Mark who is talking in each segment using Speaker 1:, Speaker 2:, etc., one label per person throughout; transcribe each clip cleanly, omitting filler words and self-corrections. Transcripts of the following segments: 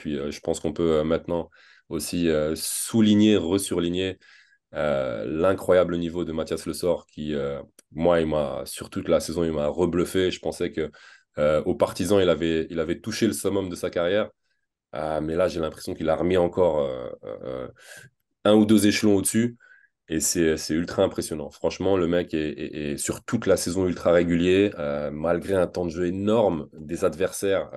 Speaker 1: puis, je pense qu'on peut maintenant aussi souligner, resurligner l'incroyable niveau de Mathias Le Sort qui, moi, sur toute la saison, il m'a rebluffé. Je pensais que aux Partisans, il avait touché le summum de sa carrière. Mais là, j'ai l'impression qu'il a remis encore un ou deux échelons au-dessus. Et c'est ultra impressionnant. Franchement, le mec est sur toute la saison ultra régulier, malgré un temps de jeu énorme des adversaires,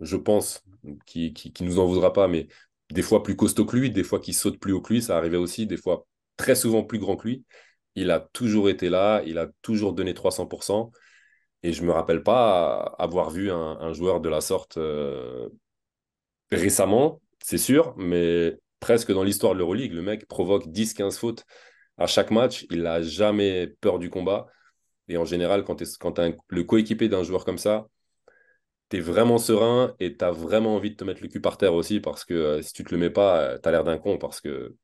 Speaker 1: je pense, qui nous en voudra pas, mais des fois plus costaud que lui, des fois qui saute plus haut que lui, ça arrivait aussi, des fois très souvent plus grand que lui. Il a toujours été là, il a toujours donné 300%. Et je me rappelle pas avoir vu un joueur de la sorte récemment, c'est sûr, mais presque dans l'histoire de l'Euroleague, le mec provoque 10-15 fautes à chaque match. Il n'a jamais peur du combat. Et en général, quand tu es le coéquipier d'un joueur comme ça, tu es vraiment serein et tu as vraiment envie de te mettre le cul par terre aussi parce que si tu te le mets pas, tu as l'air d'un con parce que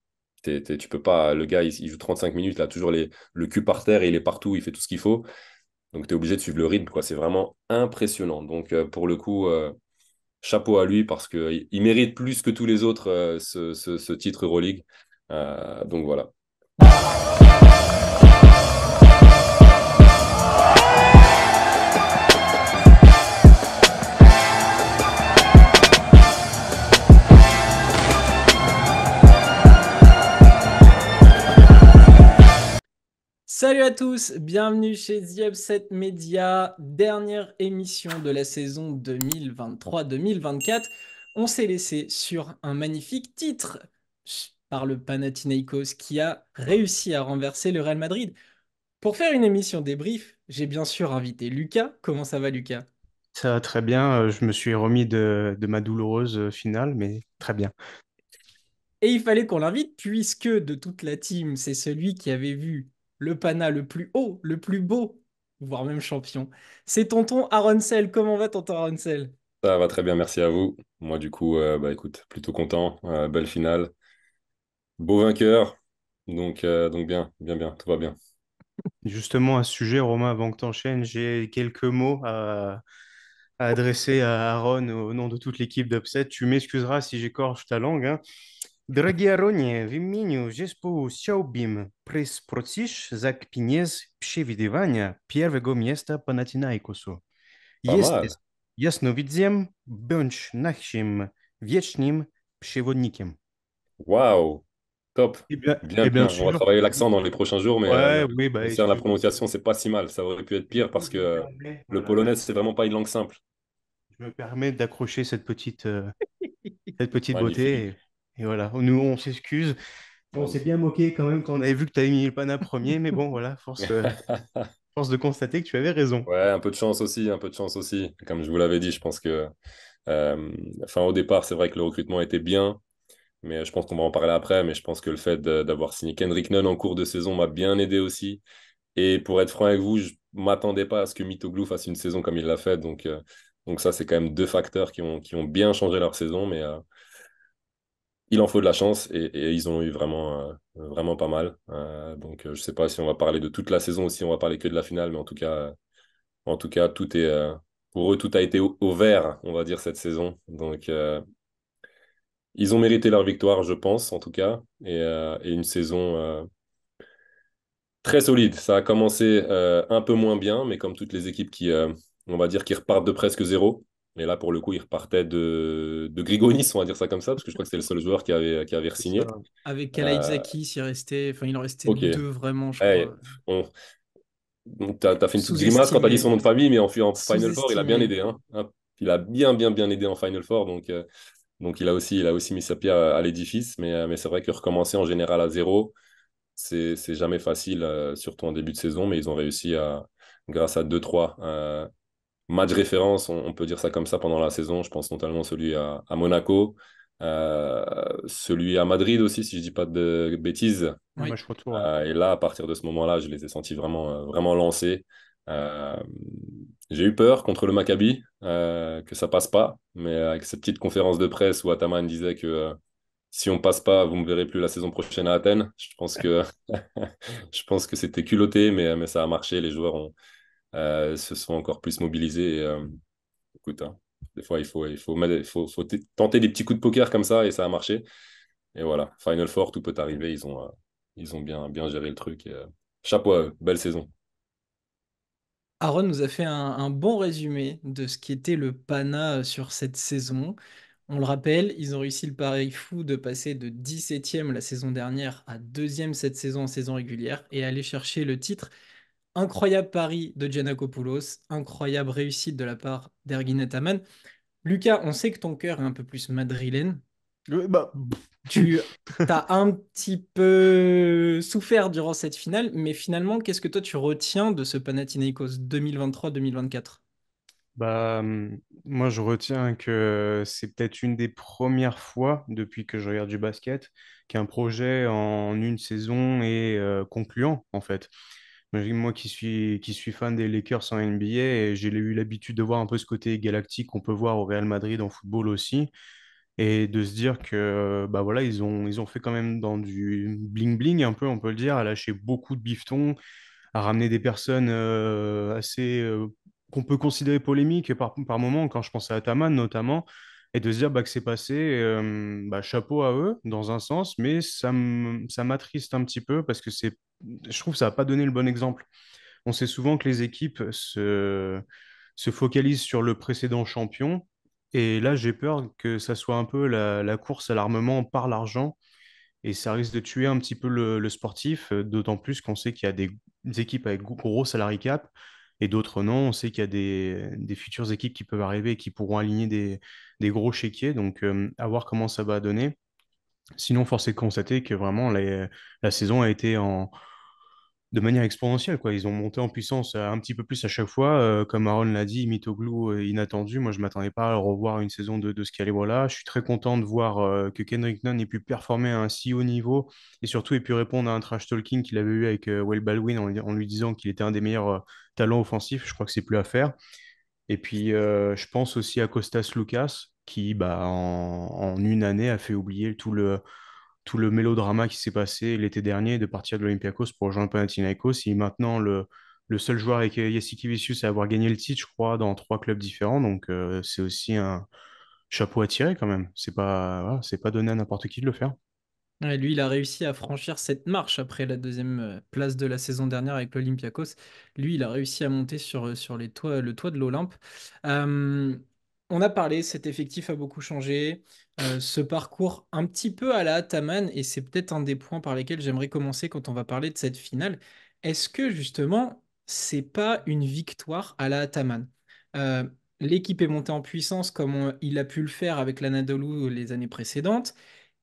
Speaker 1: tu peux pas. Le gars, il joue 35 minutes, il a toujours le cul par terre et il est partout, il fait tout ce qu'il faut. Donc tu es obligé de suivre le rythme, quoi. C'est vraiment impressionnant. Donc pour le coup, chapeau à lui parce qu'il mérite plus que tous les autres ce titre Euroleague. Donc voilà.
Speaker 2: Salut à tous, bienvenue chez The Upset Media, dernière émission de la saison 2023-2024. On s'est laissé sur un magnifique titre par le Panathinaikos qui a réussi à renverser le Real Madrid. Pour faire une émission débrief, j'ai bien sûr invité Lucas. Comment ça va, Lucas?
Speaker 3: Ça va très bien. Je me suis remis de ma douloureuse finale, mais très bien.
Speaker 2: Et il fallait qu'on l'invite puisque de toute la team, c'est celui qui avait vu le Pana le plus haut, le plus beau, voire même champion. C'est tonton Aronsel. Comment va tonton Aronsel?
Speaker 1: Ça va très bien, merci à vous. Moi, du coup, bah, écoute, plutôt content. Belle finale. Beau vainqueur. Donc bien, bien, bien, tout va bien.
Speaker 3: Justement, à ce sujet, Romain, avant que tu enchaînes, j'ai quelques mots à adresser à Aaron au nom de toute l'équipe d'Upset. Tu m'excuseras si j'écorche ta langue, hein. Дорогие Ароне, в imieniu zespołu chciałbym prosić za pieniądze przewidywania pierwszego miejsca Panathinaikosu.
Speaker 1: Pas mal.
Speaker 3: Jesteś jasnowidzem bądź naszym wiecznym przewodnikiem.
Speaker 1: Waouh. Top. Bien,
Speaker 3: Et bien
Speaker 1: bien. On va
Speaker 3: sûr,
Speaker 1: travailler l'accent dans les prochains jours, mais
Speaker 3: ouais, oui, bah,
Speaker 1: concernant la
Speaker 3: excuse,
Speaker 1: prononciation, c'est pas si mal. Ça aurait pu être pire parce que le
Speaker 3: voilà,
Speaker 1: polonais, c'est vraiment pas une langue simple.
Speaker 3: je me permets d'accrocher cette petite beauté.
Speaker 1: Magnifique.
Speaker 3: Et voilà, nous, on s'excuse. On s'est bien
Speaker 1: Magnifique.
Speaker 3: moqué quand même quand on avait vu que tu avais mis le pana premier, mais bon, voilà, force de constater que tu avais raison.
Speaker 1: Ouais, un peu de chance aussi, un peu de chance aussi. Comme je vous l'avais dit, je pense que, enfin, au départ, c'est vrai que le recrutement était bien, mais je pense qu'on va en parler après. Mais je pense que le fait d'avoir signé Kendrick Nunn en cours de saison m'a bien aidé aussi. Et pour être franc avec vous, je m'attendais pas à ce que Mitoglou fasse une saison comme il l'a fait. Donc ça, c'est quand même deux facteurs qui ont bien changé leur saison, mais il en faut de la chance et ils ont eu vraiment, vraiment pas mal. Je sais pas si on va parler de toute la saison ou si on va parler que de la finale, mais en tout cas, pour eux, tout a été au vert, on va dire, cette saison. Donc, ils ont mérité leur victoire, je pense, en tout cas. Et une saison très solide. Ça a commencé un peu moins bien, mais comme toutes les équipes on va dire, qui repartent de presque zéro. Et là, pour le coup, ils repartaient de Grigonis, on va dire ça comme ça, parce que je crois que c'était le seul joueur qui avait
Speaker 3: C'est
Speaker 1: re-signé.
Speaker 3: ça.
Speaker 2: Avec
Speaker 1: Euh,
Speaker 2: Kalaitzakis, il en restait
Speaker 1: ok.
Speaker 2: deux vraiment, je
Speaker 1: Hey,
Speaker 2: crois.
Speaker 1: on, Donc, t'as fait une petite grimace quand t'as dit son
Speaker 2: Sous-estimé.
Speaker 1: nom de famille, mais en Final Four, il a bien
Speaker 2: Sous-estimé.
Speaker 1: aidé, hein. Il a bien, bien, bien aidé en Final Four. Donc il a aussi mis sa pierre à l'édifice. Mais c'est vrai que recommencer en général à zéro, c'est jamais facile, surtout en début de saison. Mais ils ont réussi grâce à deux, trois matchs référence, on peut dire ça comme ça pendant la saison. Je pense notamment celui à Monaco, celui à Madrid aussi, si je dis pas de bêtises.
Speaker 3: Un
Speaker 2: Oui.
Speaker 3: match retour, ouais.
Speaker 1: Et là, à partir de ce moment-là, je les ai sentis vraiment, vraiment lancés. Euh, j'ai eu peur contre le Maccabi que ça passe pas, mais avec cette petite conférence de presse où Ataman disait que si on passe pas, vous me verrez plus la saison prochaine à Athènes. Je pense que c'était culotté, mais ça a marché. Les joueurs se sont encore plus mobilisés. Écoute, hein. Des fois, il faut tenter des petits coups de poker comme ça et ça a marché. Et voilà, Final Four, tout peut arriver. Ils ont bien géré le truc. Chapeau à eux, belle saison.
Speaker 2: Aaron nous a fait un bon résumé de ce qui était le Pana sur cette saison. On le rappelle, ils ont réussi le pari fou de passer de 17e la saison dernière à 2e cette saison en saison régulière et aller chercher le titre. Incroyable pari de Giannakopoulos, incroyable réussite de la part d'Ergin Ataman. Lucas, on sait que ton cœur est un peu plus madrilène.
Speaker 3: Bah,
Speaker 2: Tu as un petit peu souffert durant cette finale, mais finalement, qu'est-ce que toi tu retiens de ce Panathinaikos 2023-2024?
Speaker 3: bah, moi, je retiens que c'est peut-être une des premières fois depuis que je regarde du basket qu'un projet en une saison est concluant, en fait. Moi qui suis fan des Lakers en NBA, et j'ai eu l'habitude de voir un peu ce côté galactique qu'on peut voir au Real Madrid en football aussi, et de se dire que bah voilà, ils ont fait quand même dans du bling-bling un peu, on peut le dire, à lâcher beaucoup de bifetons, à ramener des personnes assez qu'on peut considérer polémiques par moment, quand je pense à Ataman notamment, et de se dire bah, que c'est passé, bah, chapeau à eux dans un sens, mais ça m'attriste un petit peu parce que je trouve que ça n'a pas donné le bon exemple. On sait souvent que les équipes se focalisent sur le précédent champion, et là j'ai peur que ça soit un peu la course à l'armement par l'argent, et ça risque de tuer un petit peu le sportif, d'autant plus qu'on sait qu'il y a des équipes avec gros salary cap et d'autres non. On sait qu'il y a des futures équipes qui peuvent arriver et qui pourront aligner des gros chéquiers. Donc, à voir comment ça va donner. Sinon, force est de constater que vraiment la saison a été de manière exponentielle, quoi. Ils ont monté en puissance un petit peu plus à chaque fois. Comme Aaron l'a dit, Mitoglou inattendu. Moi, je ne m'attendais pas à revoir une saison de ce calibre-là. Je suis très content de voir que Kendrick Nunn ait pu performer à un si haut niveau et surtout ait pu répondre à un trash talking qu'il avait eu avec Will Baldwin en lui disant qu'il était un des meilleurs talents offensifs. Je crois que c'est plus à faire. Et puis, je pense aussi à Kostas Lukas, qui, bah, en une année, a fait oublier tout le mélodrama qui s'est passé l'été dernier de partir de l'Olympiakos pour rejoindre Panathinaikos. Il est maintenant le seul joueur avec Jassikevicius à avoir gagné le titre, je crois, dans 3 clubs différents. Donc, c'est aussi un chapeau à tirer quand même. Voilà, c'est pas donné à n'importe qui de le faire.
Speaker 2: Ouais, lui, il a réussi à franchir cette marche après la deuxième place de la saison dernière avec l'Olympiakos. Lui, il a réussi à monter sur le toit de l'Olympe. Euh, on a parlé, cet effectif a beaucoup changé. Ce parcours un petit peu à la Ataman, et c'est peut-être un des points par lesquels j'aimerais commencer quand on va parler de cette finale. Est-ce que justement, c'est pas une victoire à la Ataman? Euh, L'équipe est montée en puissance comme il a pu le faire avec l'Anadolu les années précédentes.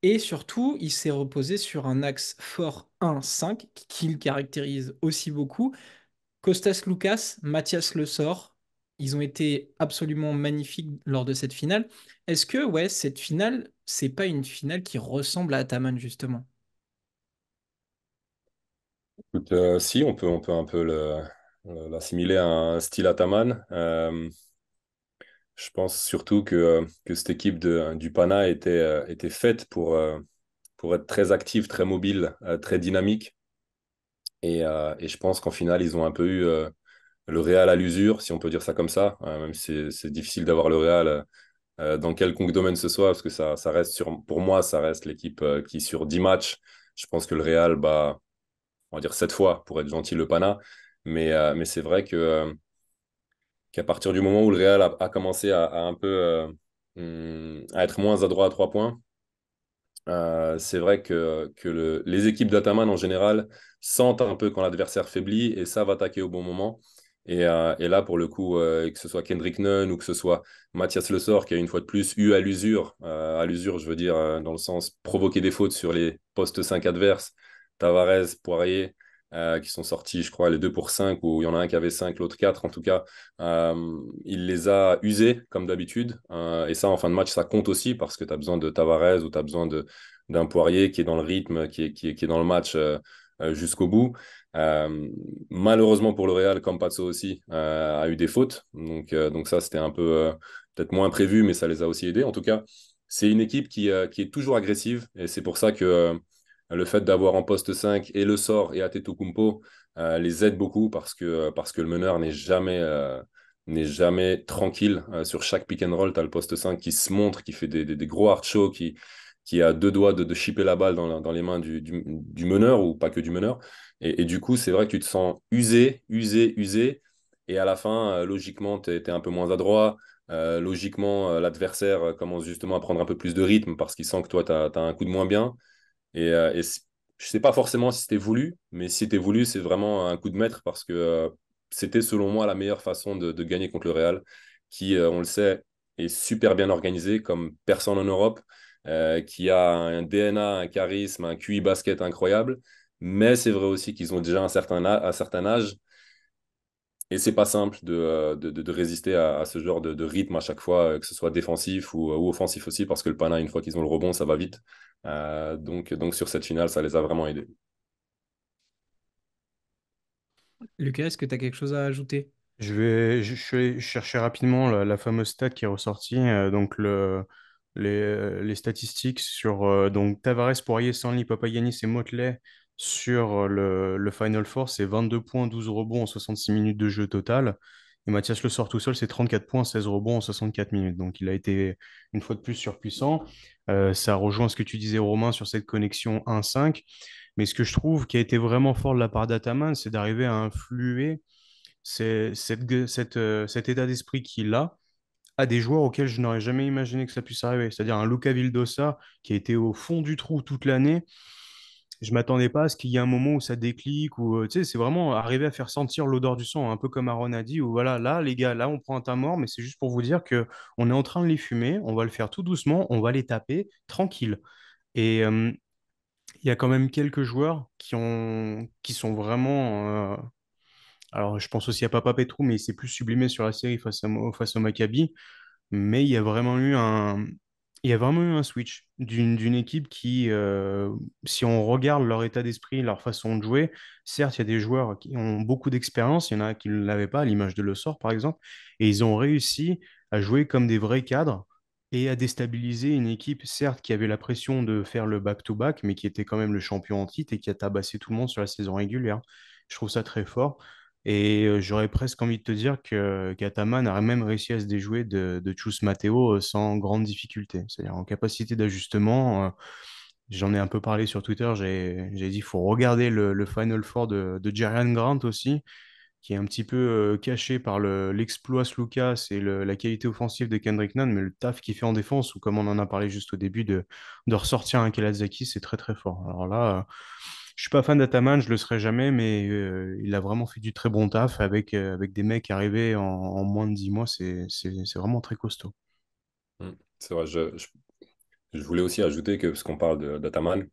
Speaker 2: Et surtout, il s'est reposé sur un axe fort 1-5 qui le caractérise aussi beaucoup. Costas Lucas, Mathias Le Sort, ils ont été absolument magnifiques lors de cette finale. Est-ce que, ouais, cette finale, c'est pas une finale qui ressemble à Ataman, justement?
Speaker 1: Écoute, si, on peut un peu l'assimiler à un style Ataman. Je pense surtout que cette équipe du Pana était faite pour être très active, très mobile, très dynamique. Et je pense qu'en finale, ils ont un peu eu le Real à l'usure, si on peut dire ça comme ça. Même si c'est difficile d'avoir le Real dans quelconque domaine ce soit, parce que ça reste pour moi, ça reste l'équipe qui, sur 10 matchs, je pense que le Real bat, on va dire 7 fois, pour être gentil, le Pana. Mais c'est vrai qu'à partir du moment où le Real a commencé à un peu à être moins adroit à 3 points, c'est vrai que les équipes d'Ataman en général sentent un peu quand l'adversaire faiblit et savent attaquer au bon moment. Et là, pour le coup, que ce soit Kendrick Nunn ou que ce soit Mathias Le Sort, qui a une fois de plus eu à l'usure, je veux dire, dans le sens provoquer des fautes sur les postes 5 adverses, Tavares, Poirier, qui sont sortis, je crois, les 2 pour 5, ou il y en a un qui avait 5, l'autre 4 en tout cas. Il les a usés, comme d'habitude. Et ça, en fin de match, ça compte aussi parce que tu as besoin de Tavares ou tu as besoin d'un Poirier qui est dans le rythme, qui est dans le match jusqu'au bout. Malheureusement pour le Real, Campazzo aussi a eu des fautes. Donc ça, c'était un peu peut-être moins prévu, mais ça les a aussi aidés. En tout cas, c'est une équipe qui est toujours agressive. Et c'est pour ça que le fait d'avoir en poste 5 et Le Sort et Antetokounmpo les aide beaucoup parce que le meneur n'est jamais tranquille. Sur chaque pick and roll, tu as le poste 5 qui se montre, qui fait des gros hard shows, qui a deux doigts de chipper la balle dans les mains du meneur, ou pas que du meneur. Et du coup, c'est vrai que tu te sens usé, usé, usé. Et à la fin, logiquement, tu es un peu moins adroit. Logiquement, l'adversaire commence justement à prendre un peu plus de rythme parce qu'il sent que toi, tu as un coup de moins bien. Et je ne sais pas forcément si c'était voulu, mais si c'était voulu, c'est vraiment un coup de maître parce que c'était selon moi la meilleure façon de gagner contre le Real, qui, on le sait, est super bien organisé comme personne en Europe, qui a un DNA, un charisme, un QI basket incroyable. Mais c'est vrai aussi qu'ils ont déjà un certain âge. Et c'est pas simple de résister à ce genre de rythme à chaque fois, que ce soit défensif ou offensif aussi, parce que le Pana, une fois qu'ils ont le rebond, ça va vite. Donc sur cette finale, ça les a vraiment aidés.
Speaker 2: Lucas, est-ce que tu as quelque chose à ajouter?
Speaker 3: Je vais chercher rapidement la fameuse stat qui est ressortie. Donc, les statistiques sur donc Tavares, Poirier, Stanley, Papagiannis et Motley sur le Final Four, c'est 22 points, 12 rebonds en 66 minutes de jeu total. Et Mathias Le Sort tout seul, c'est 34 points, 16 rebonds en 64 minutes. Donc, il a été une fois de plus surpuissant. Ça rejoint ce que tu disais, Romain, sur cette connexion 1-5. Mais ce que je trouve qui a été vraiment fort de la part d'Ataman, c'est d'arriver à influer cet état d'esprit qu'il a des joueurs auxquels je n'aurais jamais imaginé que ça puisse arriver. C'est-à-dire un Luca Vildosa qui a été au fond du trou toute l'année. Je m'attendais pas à ce qu'il y ait un moment où ça déclique, ou tu sais, c'est vraiment arriver à faire sentir l'odeur du sang, un peu comme Aaron a dit, où voilà, là, les gars, là, on prend un temps mort, mais c'est juste pour vous dire que on est en train de les fumer, on va le faire tout doucement, on va les taper, tranquille. Et il y a quand même quelques joueurs qui sont vraiment alors, je pense aussi à Papa Petru, mais il s'est plus sublimé sur la série face au Maccabi. Mais il y a vraiment eu un switch d'une équipe qui, si on regarde leur état d'esprit, leur façon de jouer, certes, il y a des joueurs qui ont beaucoup d'expérience, il y en a qui ne l'avaient pas, à l'image de Le Sort, par exemple, et ils ont réussi à jouer comme des vrais cadres et à déstabiliser une équipe, certes, qui avait la pression de faire le back-to-back, mais qui était quand même le champion en titre et qui a tabassé tout le monde sur la saison régulière. Je trouve ça très fort. Et j'aurais presque envie de te dire que qu'Ataman a même réussi à se déjouer de Chus Mateo sans grande difficulté. C'est-à-dire en capacité d'ajustement. J'en ai un peu parlé sur Twitter. J'ai dit qu'il faut regarder le Final Four de Jerian Grant aussi, qui est un petit peu caché par l'exploit Lucas et la qualité offensive de Kendrick Nunn, mais le taf qu'il fait en défense, ou comme on en a parlé juste au début, de ressortir un Kalazaki, c'est très très fort. Alors là, je suis pas fan d'Ataman, je le serai jamais, mais il a vraiment fait du très bon taf avec des mecs arrivés en moins de 10 mois, c'est vraiment très costaud.
Speaker 1: C'est vrai, je voulais aussi ajouter que, parce qu'on parle d'Ataman,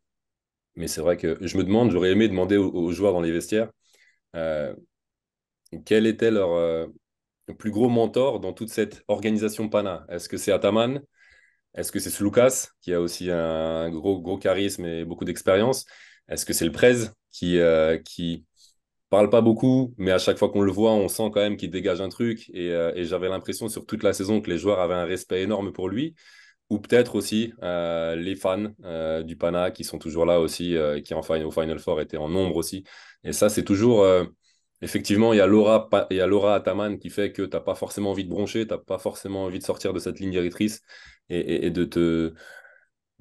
Speaker 1: mais c'est vrai que je me demande, j'aurais aimé demander aux joueurs dans les vestiaires euh, quel était leur plus gros mentor dans toute cette organisation Pana. Est-ce que c'est Ataman? Est-ce que c'est Sloukas, qui a aussi un gros charisme et beaucoup d'expérience? Est-ce que c'est le Prez, qui parle pas beaucoup, mais à chaque fois qu'on le voit, on sent quand même qu'il dégage un truc. Et j'avais l'impression sur toute la saison que les joueurs avaient un respect énorme pour lui. Ou peut-être aussi les fans du Pana qui sont toujours là aussi, qui au Final Four étaient en nombre aussi. Et ça, c'est toujours. Effectivement, il y a l'aura Ataman qui fait que tu n'as pas forcément envie de broncher, tu n'as pas forcément envie de sortir de cette ligne directrice et de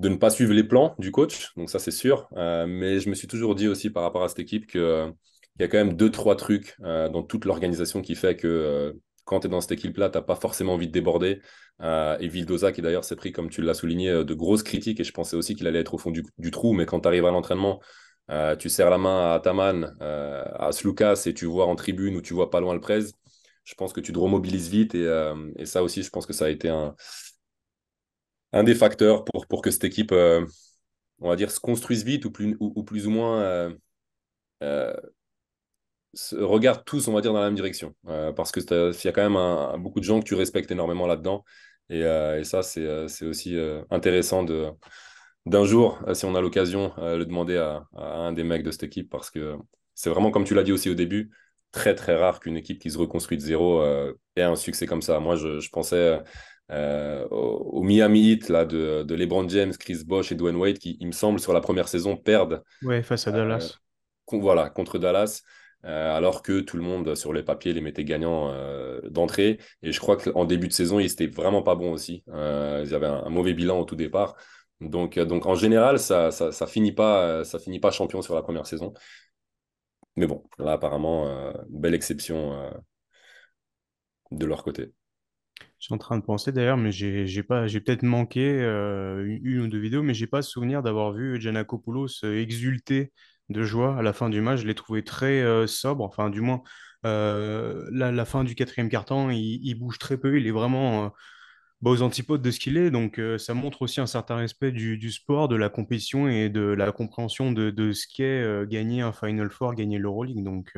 Speaker 1: ne pas suivre les plans du coach. Donc ça, c'est sûr. Mais je me suis toujours dit aussi par rapport à cette équipe qu'il y a quand même deux, trois trucs dans toute l'organisation qui fait que quand tu es dans cette équipe-là, tu n'as pas forcément envie de déborder. Et Vildoza, qui d'ailleurs s'est pris, comme tu l'as souligné, de grosses critiques. Et je pensais aussi qu'il allait être au fond du trou. Mais quand tu arrives à l'entraînement, tu serres la main à Ataman, à Sloukas, et tu vois en tribune ou tu vois pas loin le Prez. Je pense que tu te remobilises vite. Et ça aussi, je pense que ça a été un des facteurs pour que cette équipe, on va dire, se construise vite ou plus ou moins euh, se regardent tous, on va dire, dans la même direction. Parce qu'il y a quand même beaucoup de gens que tu respectes énormément là-dedans. Et ça, c'est aussi intéressant d'un jour, si on a l'occasion, le demander à un des mecs de cette équipe. Parce que c'est vraiment, comme tu l'as dit aussi au début, très, très rare qu'une équipe qui se reconstruit de zéro ait un succès comme ça. Moi, je pensais au Miami Heat là, de LeBron James, Chris Bosh et Dwayne Wade, qui, il me semble, sur la première saison, perdent
Speaker 3: Ouais, face à
Speaker 1: euh,
Speaker 3: Dallas.
Speaker 1: voilà, contre Dallas. alors que tout le monde sur les papiers les mettait gagnants d'entrée. Et je crois qu'en début de saison, ils étaient vraiment pas bons aussi. Ils avaient un mauvais bilan au tout départ. Donc en général, ça finit pas champion sur la première saison. Mais bon, là, apparemment, belle exception de leur côté.
Speaker 3: Je suis en train de penser d'ailleurs, mais j'ai peut-être manqué une ou deux vidéos, mais j'ai pas souvenir d'avoir vu Giannakopoulos exulter de joie à la fin du match. Je l'ai trouvé très sobre, enfin du moins la fin du quatrième quart-temps, il bouge très peu, il est vraiment aux antipodes de ce qu'il est. Donc ça montre aussi un certain respect du sport, de la compétition et de la compréhension de ce qu'est gagner un Final Four, gagner l'Euroleague. Donc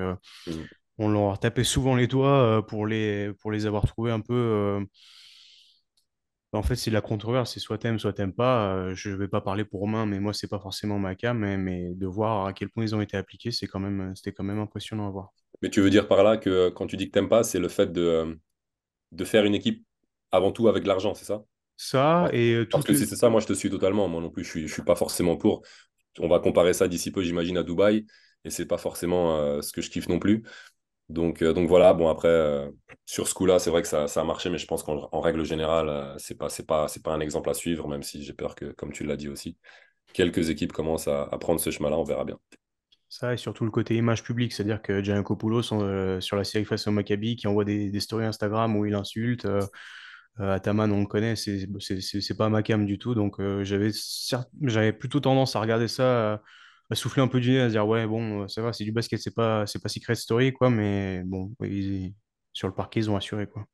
Speaker 1: Mm.
Speaker 3: on leur tapait souvent les doigts pour les avoir trouvés un peu. En fait, c'est la controverse, c'est soit t'aimes pas. Je vais pas parler pour Romain, mais moi, c'est pas forcément ma cam, mais de voir à quel point ils ont été appliqués, c'était quand même impressionnant à voir.
Speaker 1: Mais tu veux dire par là que quand tu dis que t'aimes pas, c'est le fait de faire une équipe avant tout avec de l'argent, c'est ça?
Speaker 3: Ça,
Speaker 1: Parce
Speaker 3: et
Speaker 1: parce que si c'est ça, moi je te suis totalement. Moi non plus, je suis pas forcément pour. On va comparer ça d'ici peu, j'imagine, à Dubaï, et c'est pas forcément ce que je kiffe non plus. Donc voilà, bon après, sur ce coup-là, c'est vrai que ça a marché, mais je pense qu'en règle générale, c'est pas un exemple à suivre, même si j'ai peur que, comme tu l'as dit aussi, quelques équipes commencent à prendre ce chemin-là, on verra bien.
Speaker 3: ça, et surtout le côté image publique, c'est-à-dire que Giannakopoulos, sur la série face au Maccabi, qui envoie des stories Instagram où il insulte. Ataman, on le connaît, c'est pas ma cam du tout, donc j'avais plutôt tendance à regarder ça, à souffler un peu du nez, à se dire ouais bon, ça va, c'est du basket, c'est pas Secret Story quoi, mais bon, sur le parquet ils ont assuré quoi.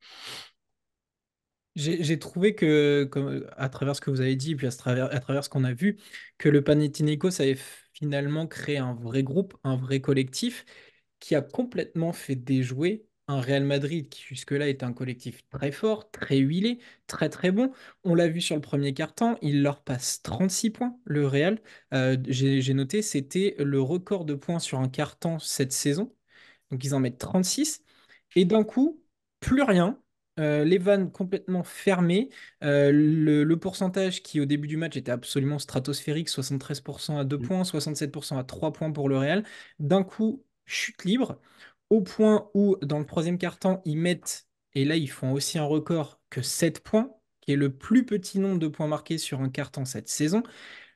Speaker 2: J'ai trouvé que, à travers ce que vous avez dit, puis à travers ce qu'on a vu, que le Panathinaikos avait finalement créé un vrai groupe, un vrai collectif, qui a complètement fait déjouer un Real Madrid qui jusque-là était un collectif très fort, très huilé, très très bon. On l'a vu sur le premier quart-temps, il leur passe 36 points, le Real. J'ai noté, c'était le record de points sur un quart-temps cette saison. Donc ils en mettent 36. Et d'un coup, plus rien. Les vannes complètement fermées. Le pourcentage qui au début du match était absolument stratosphérique, 73% à 2 points, 67% à 3 points pour le Real. D'un coup, chute libre, au point où dans le troisième quart-temps, ils mettent, et là ils font aussi un record, que 7 points, qui est le plus petit nombre de points marqués sur un quart-temps cette saison.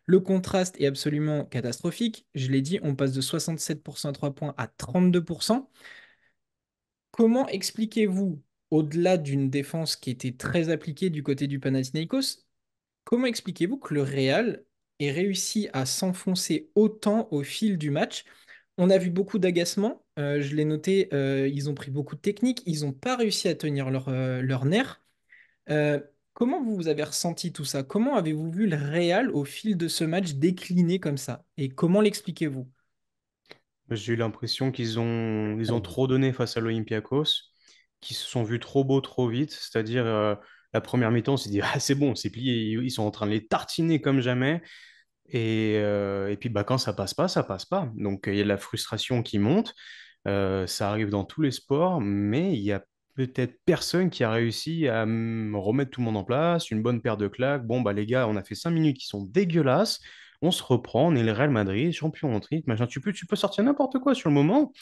Speaker 2: Le contraste est absolument catastrophique. Je l'ai dit, on passe de 67% à 3 points à 32%. Comment expliquez-vous, au-delà d'une défense qui était très appliquée du côté du Panathinaikos, comment expliquez-vous que le Real ait réussi à s'enfoncer autant au fil du match? On a vu beaucoup d'agacement, je l'ai noté, ils ont pris beaucoup de techniques, ils n'ont pas réussi à tenir leur nerf. Euh, Comment vous avez ressenti tout ça? Comment avez-vous vu le Real au fil de ce match décliner comme ça? Et comment l'expliquez-vous?
Speaker 3: J'ai eu l'impression ils ont trop donné face à l'Olympiakos, qu'ils se sont vus trop beaux trop vite, c'est-à-dire la première mi-temps on s'est dit ah c'est bon, c'est plié, ils sont en train de les tartiner comme jamais. Et puis bah, quand ça passe pas, ça passe pas. Donc il y a de la frustration qui monte. Ça arrive dans tous les sports, mais il y a peut-être personne qui a réussi à remettre tout le monde en place, une bonne paire de claques. Bon, bah les gars, on a fait 5 minutes qui sont dégueulasses. On se reprend, on est le Real Madrid, champion en titre, machin. Tu peux sortir n'importe quoi sur le moment,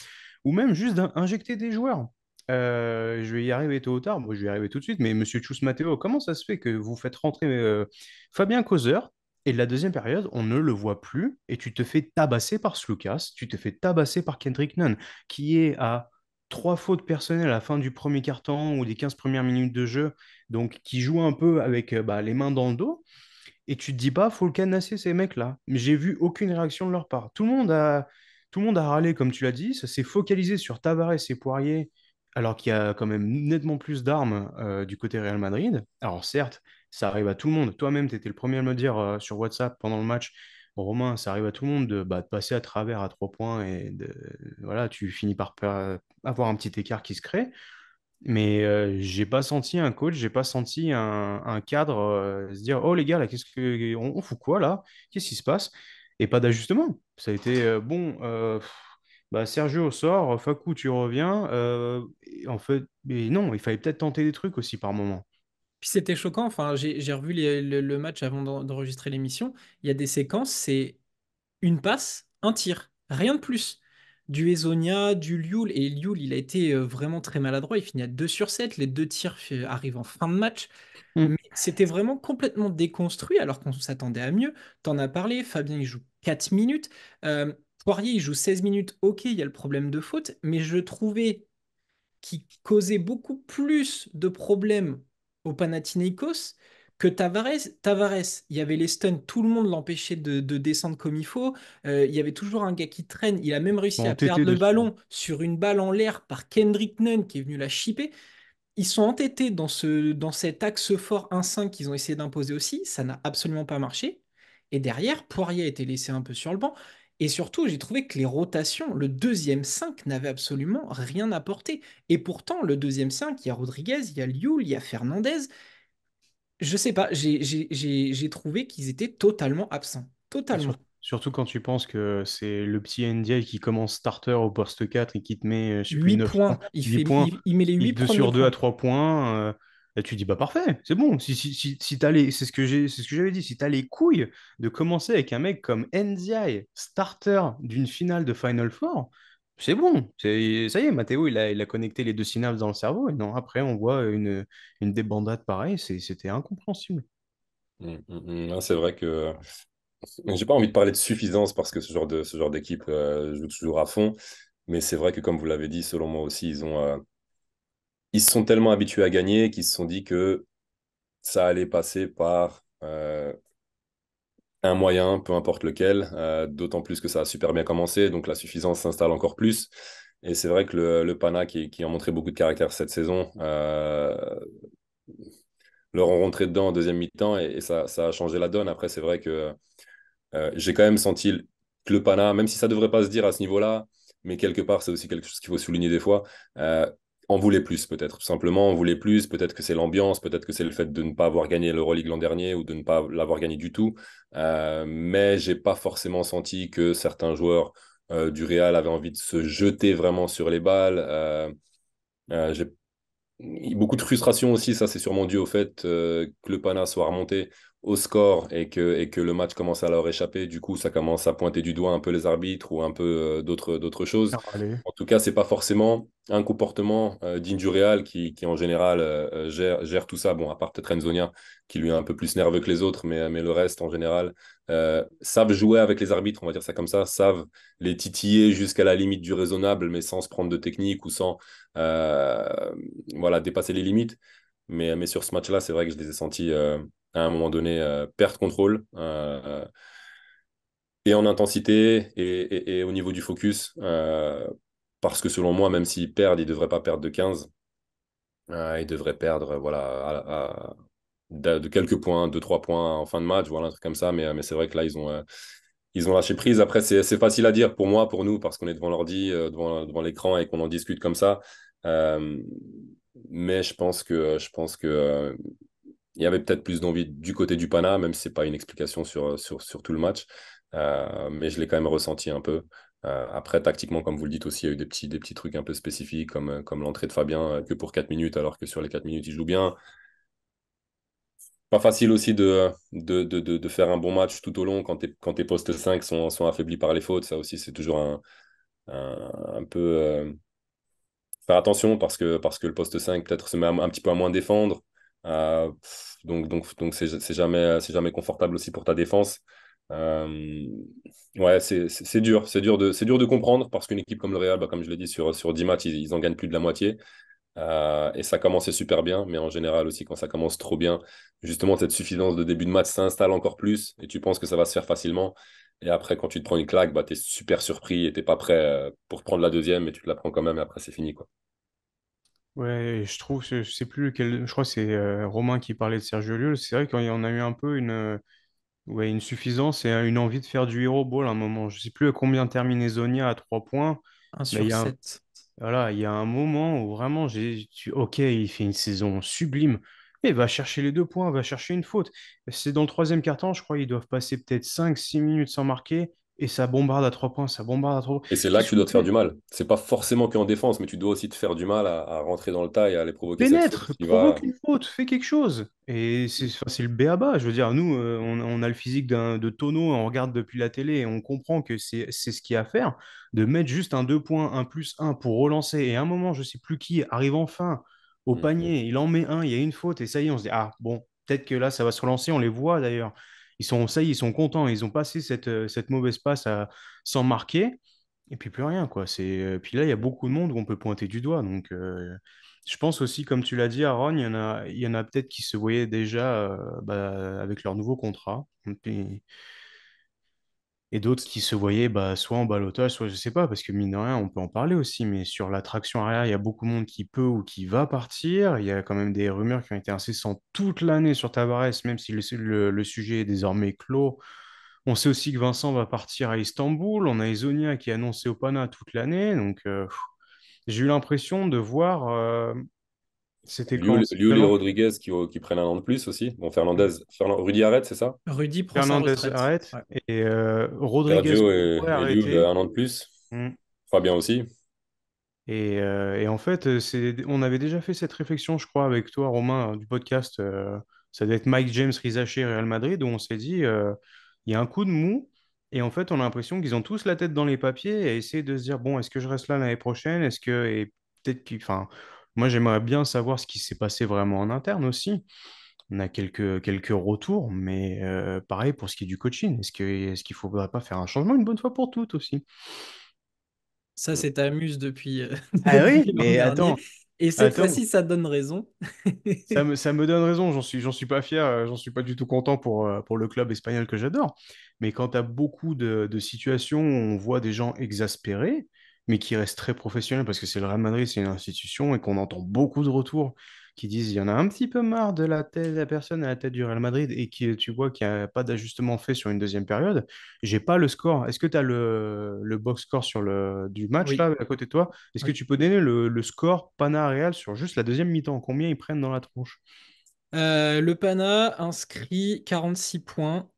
Speaker 3: ou même juste injecter des joueurs. Je vais y arriver tôt ou tard, moi je vais y arriver tout de suite, mais Monsieur Chus Matteo, comment ça se fait que vous faites rentrer Fabien Causeur et de la deuxième période, on ne le voit plus et tu te fais tabasser par Slucas, tu te fais tabasser par Kendrick Nunn, qui est à trois fautes personnelles à la fin du premier quart-temps ou des 15 premières minutes de jeu, donc qui joue un peu avec bah, les mains dans le dos. Et tu te dis pas, faut le canasser ces mecs-là. Mais j'ai vu aucune réaction de leur part. Tout le monde a râlé, comme tu l'as dit. Ça s'est focalisé sur Tavares et Poirier, alors qu'il y a quand même nettement plus d'armes du côté Real Madrid. Alors certes, ça arrive à tout le monde. Toi-même, tu étais le premier à me le dire sur WhatsApp pendant le match. Romain, ça arrive à tout le monde de passer à travers à 3 points et voilà, tu finis par avoir un petit écart qui se crée. Mais j'ai pas senti un coach, j'ai pas senti un cadre se dire oh les gars là on fout quoi là? Qu'est-ce qui se passe? Et pas d'ajustement. Ça a été bon. Bah, Sergio sort, Facu tu reviens. Et en fait, mais non, il fallait peut-être tenter des trucs aussi par moment.
Speaker 2: Puis c'était choquant, enfin, j'ai revu le match avant d'enregistrer l'émission. Il y a des séquences, c'est une passe, un tir, rien de plus. du Hezonja, du Lioul. Et Lioul, il a été vraiment très maladroit. Il finit à 2 sur 7. Les deux tirs arrivent en fin de match.
Speaker 3: Mm.
Speaker 2: Mais c'était vraiment complètement déconstruit alors qu'on s'attendait à mieux. T'en as parlé, Fabien il joue 4 minutes. Euh, Poirier il joue 16 minutes. Ok, il y a le problème de faute, mais je trouvais qu'il causait beaucoup plus de problèmes au Panathinaikos que Tavares. Tavares, il y avait les stuns, tout le monde l'empêchait de descendre comme il faut. Il y avait toujours un gars qui traîne. Il a même
Speaker 3: Ils sont
Speaker 2: réussi à
Speaker 3: entêtés
Speaker 2: perdre le
Speaker 3: dessus.
Speaker 2: ballon sur une balle en l'air par Kendrick Nunn qui est venu la chipper. Ils sont entêtés dans cet axe fort 1-5 qu'ils ont essayé d'imposer aussi. Ça n'a absolument pas marché. Et derrière, Poirier a été laissé un peu sur le banc. Et surtout, j'ai trouvé que les rotations, le deuxième 5 n'avait absolument rien apporté. Et pourtant, le deuxième 5, il y a Rodriguez, il y a Lioul, il y a Fernandez. Je sais pas, j'ai trouvé qu'ils étaient totalement absents. Totalement.
Speaker 3: Surtout quand tu penses que c'est le petit NDI qui commence starter au poste 4 et qui te met, je sais plus,
Speaker 2: 8
Speaker 3: 9 points,
Speaker 2: points.
Speaker 3: 10 points,
Speaker 2: Il met les 8
Speaker 3: 2
Speaker 2: premiers
Speaker 3: sur 2 à
Speaker 2: points.
Speaker 3: 3 points. Et tu dis, bah parfait, c'est bon. Si t'as les, c'est ce que j'avais dit, si tu as les couilles de commencer avec un mec comme NDI, starter d'une finale de Final Four, c'est bon. Ça y est, Matteo, il a connecté les deux synapses dans le cerveau. Et non, après, on voit une débandade pareille, c'était incompréhensible.
Speaker 1: Non, c'est vrai que j'ai pas envie de parler de suffisance parce que ce genre d'équipe joue toujours à fond. Mais c'est vrai que, comme vous l'avez dit, selon moi aussi, ils se sont tellement habitués à gagner qu'ils se sont dit que ça allait passer par un moyen, peu importe lequel, d'autant plus que ça a super bien commencé, donc la suffisance s'installe encore plus. Et c'est vrai que le Pana, qui a montré beaucoup de caractère cette saison, leur ont rentré dedans en deuxième mi-temps et ça a changé la donne. Après, c'est vrai que j'ai quand même senti que le Pana, même si ça ne devrait pas se dire à ce niveau-là, mais quelque part, c'est aussi quelque chose qu'il faut souligner des fois, en voulait plus peut-être. Tout simplement, on voulait plus. Peut-être que c'est l'ambiance, peut-être que c'est le fait de ne pas avoir gagné l'Euroleague l'an dernier ou de ne pas l'avoir gagné du tout. Mais j'ai pas forcément senti que certains joueurs du Real avaient envie de se jeter vraiment sur les balles. J'ai beaucoup de frustration aussi, ça c'est sûrement dû au fait que le Pana soit remonté au score et que le match commence à leur échapper. Du coup, ça commence à pointer du doigt un peu les arbitres ou un peu d'autres choses.
Speaker 3: Ah, allez.
Speaker 1: En tout cas, c'est pas forcément un comportement digne du Real qui en général gère tout ça. Bon, à part peut-être Enzonia, qui lui est un peu plus nerveux que les autres, mais le reste en général savent jouer avec les arbitres, on va dire ça comme ça, savent les titiller jusqu'à la limite du raisonnable, mais sans se prendre de technique ou sans voilà, dépasser les limites. Mais sur ce match-là, c'est vrai que je les ai sentis à un moment donné perdre contrôle et en intensité et au niveau du focus. Parce que selon moi, même s'ils perdent, ils ne devraient pas perdre de 15. Ils devraient perdre voilà, de quelques points, 2 3 points en fin de match, voilà, un truc comme ça. Mais c'est vrai que là, ils ont lâché prise. Après, c'est facile à dire pour moi, pour nous, parce qu'on est devant l'ordi, devant l'écran et qu'on en discute comme ça. Euh, mais je pense que il y avait peut-être plus d'envie du côté du Pana, même si c'est pas une explication sur tout le match. Mais je l'ai quand même ressenti un peu. Après, tactiquement, comme vous le dites aussi, il y a eu des petits trucs un peu spécifiques, comme l'entrée de Fabien, que pour 4 minutes, alors que sur les 4 minutes, il joue bien. Pas facile aussi de faire un bon match tout au long quand tes postes 5 sont affaiblis par les fautes. Ça aussi, c'est toujours un peu faire attention parce que le poste 5 peut-être se met un petit peu à moins défendre. Donc c'est jamais confortable aussi pour ta défense. Euh, ouais, c'est dur de comprendre parce qu'une équipe comme le Real, bah, comme je l'ai dit, sur 10 matchs, ils en gagnent plus de la moitié. Et ça commençait super bien, mais en général aussi, quand ça commence trop bien, justement, cette suffisance de début de match s'installe encore plus et tu penses que ça va se faire facilement. Et après, quand tu te prends une claque, bah, tu es super surpris et tu pas prêt pour te prendre la deuxième, mais tu te la prends quand même et après, c'est fini, quoi.
Speaker 3: Ouais, je trouve, je sais plus lequel, je crois que c'est Romain qui parlait de Sergio Llull. C'est vrai qu'on a eu un peu ouais, une suffisance et une envie de faire du hero ball à un moment. Je sais plus à combien terminait Zonia à 3 points,
Speaker 2: Un
Speaker 3: mais
Speaker 2: sur 7.
Speaker 3: voilà, il y a un moment où vraiment, ok, il fait une saison sublime, mais il va chercher les 2 points, va chercher une faute. C'est dans le troisième quart-temps, je crois, ils doivent passer peut-être 5 6 minutes sans marquer. et ça bombarde à 3 points, ça bombarde à 3 points.
Speaker 1: Et c'est là que
Speaker 3: Qu'est-ce
Speaker 1: tu dois
Speaker 3: qu'on
Speaker 1: te faire
Speaker 3: fait?
Speaker 1: du mal. C'est pas forcément qu'en défense, mais tu dois aussi te faire du mal à rentrer dans le tas et à aller provoquer cette faute
Speaker 3: Pénètre,
Speaker 1: qui va.
Speaker 3: provoque une faute, fais quelque chose. Et c'est le b.a.-ba. Je veux dire, nous, on a le physique de tonneau, on regarde depuis la télé et on comprend que c'est ce qu'il y a à faire. De mettre juste un 2 points, un plus un pour relancer. Et à un moment, je sais plus qui arrive enfin au
Speaker 1: Mm.
Speaker 3: panier, il en met un, il y a une faute, et ça y est, on se dit, ah bon, peut-être que là, ça va se relancer. On les voit d'ailleurs. Ça y est, ils sont contents. Ils ont passé cette mauvaise passe sans marquer. Et puis plus rien, quoi. Puis là, il y a beaucoup de monde où on peut pointer du doigt. Donc, je pense aussi, comme tu l'as dit, Aaron, il y en a peut-être qui se voyaient déjà avec leur nouveau contrat. Et d'autres qui se voyaient soit en ballottage, soit je sais pas, parce que mine de rien, on peut en parler aussi, mais sur l'attraction arrière, il y a beaucoup de monde qui peut ou qui va partir. Il y a quand même des rumeurs qui ont été incessantes toute l'année sur Tavares, même si le sujet est désormais clos. On sait aussi que Vincent va partir à Istanbul. On a Ezonia qui est annoncé au Pana toute l'année. Donc, j'ai eu l'impression de voir. C'était quand? C'est
Speaker 1: Liul et Rodriguez qui prennent un an de plus aussi. Bon, Rudy arrête, c'est ça?
Speaker 2: Rudy prend sa
Speaker 3: Fernandez
Speaker 2: retraite.
Speaker 3: arrête
Speaker 2: Ouais.
Speaker 3: et Rodriguez
Speaker 1: Sergio
Speaker 3: pourrait
Speaker 1: et Liul,
Speaker 3: arrêter.
Speaker 1: un an de plus.
Speaker 3: Mm.
Speaker 1: Fabien aussi.
Speaker 3: Et en fait, on avait déjà fait cette réflexion, je crois, avec toi, Romain, du podcast. Ça devait être Mike James, Rizaché, Real Madrid, où on s'est dit, il y a un coup de mou. Et en fait, on a l'impression qu'ils ont tous la tête dans les papiers et essayer de se dire, bon, est-ce que je reste là l'année prochaine? Et peut-être enfin, moi, j'aimerais bien savoir ce qui s'est passé vraiment en interne aussi. On a quelques retours, mais pareil pour ce qui est du coaching. Est-ce qu'il ne faudrait pas faire un changement une bonne fois pour toutes aussi?
Speaker 2: Ça, c'est ta muse depuis,
Speaker 3: Ah oui,
Speaker 2: depuis l'an
Speaker 3: mais
Speaker 2: dernier. Et cette
Speaker 3: attends,
Speaker 2: fois-ci, ça donne raison.
Speaker 3: ça me donne raison, j'en suis pas fier, j'en suis pas du tout content pour le club espagnol que j'adore. Mais quand tu as beaucoup de situations où on voit des gens exaspérés, mais qui restent très professionnels, parce que c'est le Real Madrid, c'est une institution, et qu'on entend beaucoup de retours qui disent il y en a un petit peu marre de la tête de la personne à la tête du Real Madrid, et qui, tu vois qu'il n'y a pas d'ajustement fait sur une deuxième période. J'ai pas le score. Est-ce que tu as le box score du match
Speaker 2: Oui,
Speaker 3: là à côté de toi? Est-ce que
Speaker 2: oui.
Speaker 3: tu peux donner le score Pana Real sur juste la deuxième mi-temps? Combien ils prennent dans la tronche?
Speaker 2: Le Pana inscrit 46 points.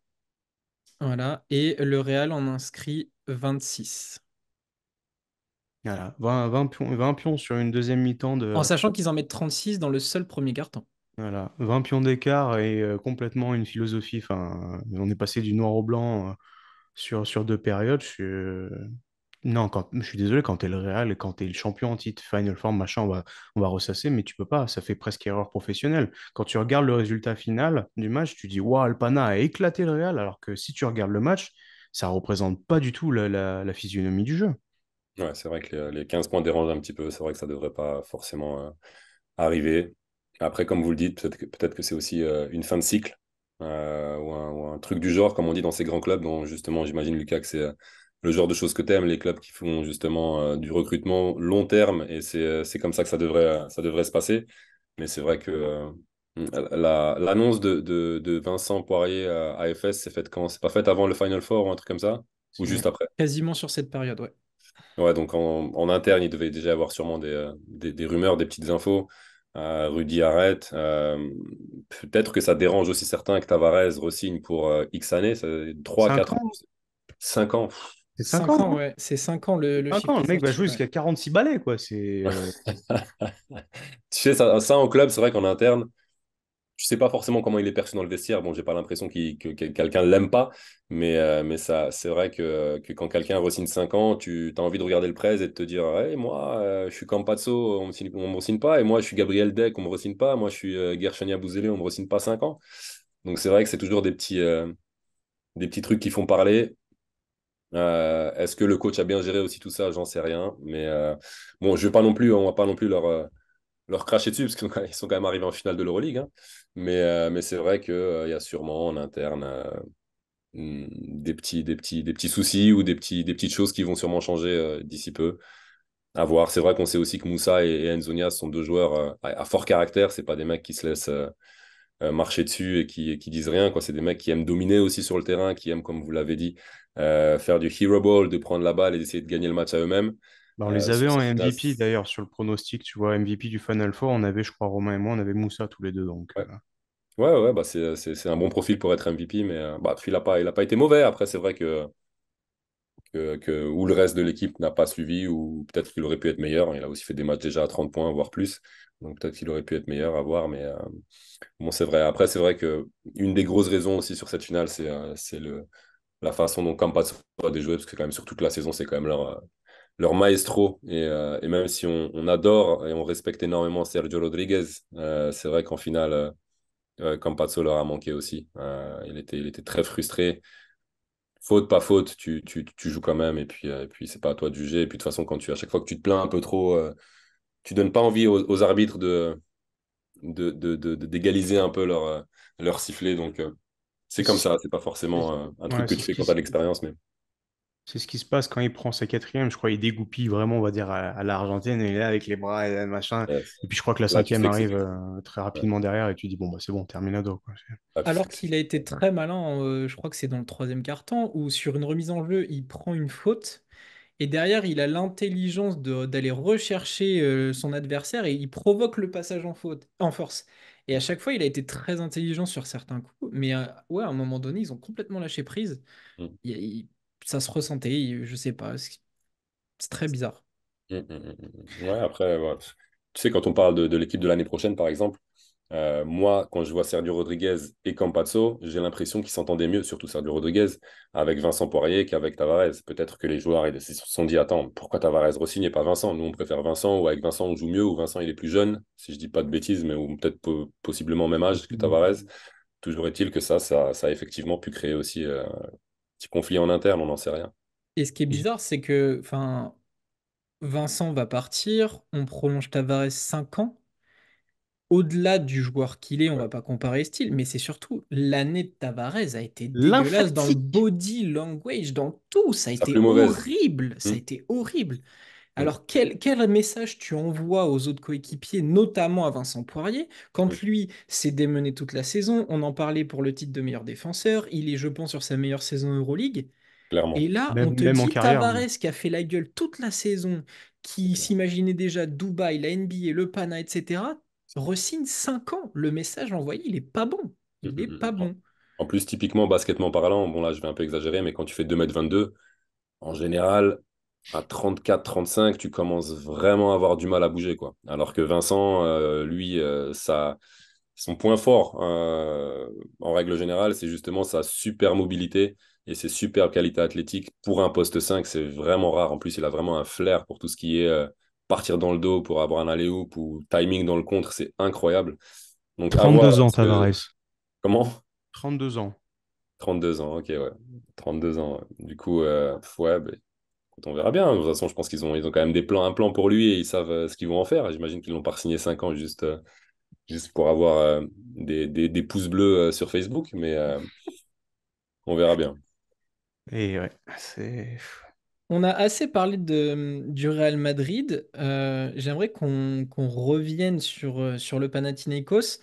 Speaker 2: Voilà. Et le Real en inscrit 26.
Speaker 3: Voilà, 20 pions sur une deuxième mi-temps
Speaker 2: En
Speaker 3: de.
Speaker 2: sachant qu'ils en mettent 36 dans le seul premier carton.
Speaker 3: Voilà, 20 pions d'écart et complètement une philosophie. Enfin, on est passé du noir au blanc sur 2 périodes. Non, je suis désolé, quand t'es le Real et quand t'es le champion en titre, Final Four, machin, on va ressasser, mais tu peux pas, ça fait presque erreur professionnelle. Quand tu regardes le résultat final du match, tu dis, waouh, Alpana a éclaté le Real, alors que si tu regardes le match, ça représente pas du tout la physionomie du jeu.
Speaker 1: Ouais, c'est vrai que les 15 points dérangent un petit peu. C'est vrai que ça ne devrait pas forcément arriver. Après, comme vous le dites, peut-être que c'est aussi une fin de cycle ou un truc du genre, comme on dit dans ces grands clubs, dont justement, j'imagine, Lucas, que c'est le genre de choses que tu aimes, les clubs qui font justement du recrutement long terme, et c'est comme ça que ça devrait se passer. Mais c'est vrai que l'annonce de Vincent Poirier à FS, c'est faite quand? C'est pas fait avant le Final Four ou un truc comme ça? Ou juste
Speaker 2: C'est
Speaker 1: après?
Speaker 2: quasiment sur cette période, ouais.
Speaker 1: Ouais, donc en interne, il devait déjà y avoir sûrement des rumeurs, des petites infos. Rudy arrête. Peut-être que ça dérange aussi certains que Tavares re-signe pour X années, 3,
Speaker 3: 5
Speaker 1: 4 ans,
Speaker 3: ans?
Speaker 1: 5 ans.
Speaker 3: C'est 5
Speaker 2: 5
Speaker 3: ans,
Speaker 2: ans,
Speaker 3: non?
Speaker 2: ouais. C'est 5 ans le
Speaker 3: 5
Speaker 2: chiffre
Speaker 3: ans,
Speaker 2: qui est
Speaker 3: le mec va
Speaker 2: sorti,
Speaker 3: jouer
Speaker 2: ouais.
Speaker 3: jusqu'à 46 balais, quoi.
Speaker 1: Tu sais, ça en club, c'est vrai qu'en interne, je sais pas forcément comment il est perçu dans le vestiaire. Bon, j'ai pas l'impression que quelqu'un l'aime pas, mais ça, c'est vrai que quand quelqu'un re-signe 5 ans, tu as envie de regarder le presse et de te dire, hey, moi, je suis Campazzo, on me re-signe pas, et moi, je suis Gabriel Deck, on me re-signe pas, moi, je suis Guerchania Bouzélé, on me re-signe pas 5 ans. Donc, c'est vrai que c'est toujours des petits trucs qui font parler. Est-ce que le coach a bien géré aussi tout ça? J'en sais rien. Mais bon, je vais pas non plus, on va pas non plus leur cracher dessus, parce qu'ils sont quand même arrivés en finale de l'Euroleague, hein. Mais c'est vrai qu'il y a sûrement en interne des petits soucis ou des petites choses qui vont sûrement changer d'ici peu. À voir. C'est vrai qu'on sait aussi que Moussa et Enzonia sont deux joueurs à fort caractère. C'est pas des mecs qui se laissent marcher dessus et qui disent rien, quoi. C'est des mecs qui aiment dominer aussi sur le terrain, qui aiment, comme vous l'avez dit, faire du hero ball, de prendre la balle et d'essayer de gagner le match à eux-mêmes.
Speaker 3: On les avait
Speaker 1: Sur
Speaker 3: en
Speaker 1: cette finale,
Speaker 3: MVP d'ailleurs sur le pronostic, tu vois, MVP du Final Four, on avait, je crois, Romain et moi, on avait Moussa tous les deux, donc.
Speaker 1: ouais. Ouais, ouais, bah c'est un bon profil pour être MVP, mais bah, il a pas été mauvais. Après, c'est vrai que où le reste de l'équipe n'a pas suivi, ou peut-être qu'il aurait pu être meilleur. Il a aussi fait des matchs déjà à 30 points, voire plus. Donc peut-être qu'il aurait pu être meilleur à voir, mais bon, c'est vrai. Après, c'est vrai que une des grosses raisons aussi sur cette finale, c'est la façon dont Campazzo a déjoué, parce que quand même sur toute la saison, c'est quand même leur maestro. Et même si on adore et on respecte énormément Sergio Rodriguez, c'est vrai qu'en finale, Campazzo leur a manqué aussi. Il était très frustré. Faute, pas faute, tu joues quand même, et puis c'est pas à toi de juger. Et puis de toute façon, à chaque fois que tu te plains un peu trop, tu donnes pas envie aux arbitres d'égaliser un peu leur sifflet. Donc c'est comme ça, c'est pas
Speaker 3: C'est
Speaker 1: forcément un truc
Speaker 3: ouais,
Speaker 1: que tu fais quand tu as de l'expérience, mais
Speaker 3: c'est ce qui se passe quand il prend sa quatrième. Je crois qu'il dégoupille vraiment, on va dire, à l'Argentine. Et il est là avec les bras et le machin.
Speaker 1: euh,
Speaker 3: Et puis je crois que la
Speaker 1: là, tu
Speaker 3: cinquième
Speaker 1: sais que c'est
Speaker 3: arrive
Speaker 1: fini.
Speaker 3: très
Speaker 1: Ouais.
Speaker 3: rapidement derrière. Et tu dis, bon, bah, c'est bon, terminado, quoi.
Speaker 1: Là, tu sais
Speaker 2: Alors
Speaker 1: que c'est
Speaker 2: qu'il a
Speaker 1: fini.
Speaker 2: été très malin, je crois que c'est dans le troisième quart-temps, où sur une remise en jeu, il prend une faute. Et derrière, il a l'intelligence d'aller rechercher son adversaire et il provoque le passage en faute, en force. Et à chaque fois, il a été très intelligent sur certains coups. Mais ouais, à un moment donné, ils ont complètement lâché prise.
Speaker 1: Mm.
Speaker 2: Il- il- Ça se ressentait, je sais pas. C'est très bizarre.
Speaker 1: Ouais, après, ouais. Tu sais, quand on parle de l'équipe de l'année prochaine, par exemple, moi, quand je vois Sergio Rodriguez et Campazzo, j'ai l'impression qu'ils s'entendaient mieux, surtout Sergio Rodriguez, avec Vincent Poirier qu'avec Tavares. Peut-être que les joueurs ils se sont dit, attends, pourquoi Tavares re-signe et pas Vincent? Nous, on préfère Vincent, ou avec Vincent, on joue mieux, ou Vincent, il est plus jeune, si je dis pas de bêtises, mais ou peut-être possiblement même âge que Tavares. Toujours est-il que ça a effectivement pu créer aussi un petit conflit en interne, on n'en sait rien.
Speaker 2: Et ce qui est bizarre, c'est que enfin, Vincent va partir, on prolonge Tavares 5 ans. Au-delà du joueur qu'il est, on
Speaker 1: Ouais.
Speaker 2: va pas comparer les styles, mais c'est surtout l'année de Tavares a été dégueulasse dans le
Speaker 3: L'infectique.
Speaker 2: body language, dans tout. Ça a
Speaker 1: Sa plus
Speaker 2: été
Speaker 1: mauvaise.
Speaker 2: horrible. Ça a
Speaker 1: Mm,
Speaker 2: été horrible.
Speaker 1: mm,
Speaker 2: Alors, quel message tu envoies aux autres coéquipiers, notamment à Vincent Poirier,
Speaker 1: mm.
Speaker 2: quand lui s'est démené toute la saison? On en parlait pour le titre de meilleur défenseur. Il est, je pense, sur sa meilleure saison Euroleague.
Speaker 1: Clairement.
Speaker 2: Et là, on
Speaker 3: Même,
Speaker 2: te
Speaker 3: même en
Speaker 2: dit
Speaker 3: carrière, même.
Speaker 2: Tavares qui a fait la gueule toute la saison,
Speaker 1: C'est
Speaker 2: qui
Speaker 1: clair.
Speaker 2: s'imaginait déjà Dubaï, la NBA, le Pana, etc. Re-signe 5 ans. Le message envoyé, il est pas bon.
Speaker 1: Mm,
Speaker 2: Il est
Speaker 1: mm,
Speaker 2: pas
Speaker 1: mm. En
Speaker 2: bon.
Speaker 1: en plus, typiquement, basketement parlant, bon là, je vais un peu exagérer, mais quand tu fais 2,22 m, en général, à 34, 35, tu commences vraiment à avoir du mal à bouger, quoi. Alors que Vincent, lui, son point fort, en règle générale, c'est justement sa super mobilité et ses super qualités athlétiques. Pour un poste 5, c'est vraiment rare. En plus, il a vraiment un flair pour tout ce qui est partir dans le dos pour avoir un alley-oop ou timing dans le contre, c'est incroyable. Donc, à voir,
Speaker 3: 32 ans,
Speaker 1: parce que...
Speaker 3: Tavares.
Speaker 1: Comment?
Speaker 3: 32 ans.
Speaker 1: 32 ans, ok, ouais. 32 ans, ouais. Du coup, ouais, bah, écoute, on verra bien. De toute façon, je pense qu'ils ont quand même un plan pour lui et ils savent ce qu'ils vont en faire. J'imagine qu'ils l'ont pas signé 5 ans juste pour avoir des pouces bleus sur Facebook, mais on verra bien.
Speaker 3: Et ouais, c'est.
Speaker 2: On a assez parlé du Real Madrid. J'aimerais qu'on revienne sur le Panathinaikos.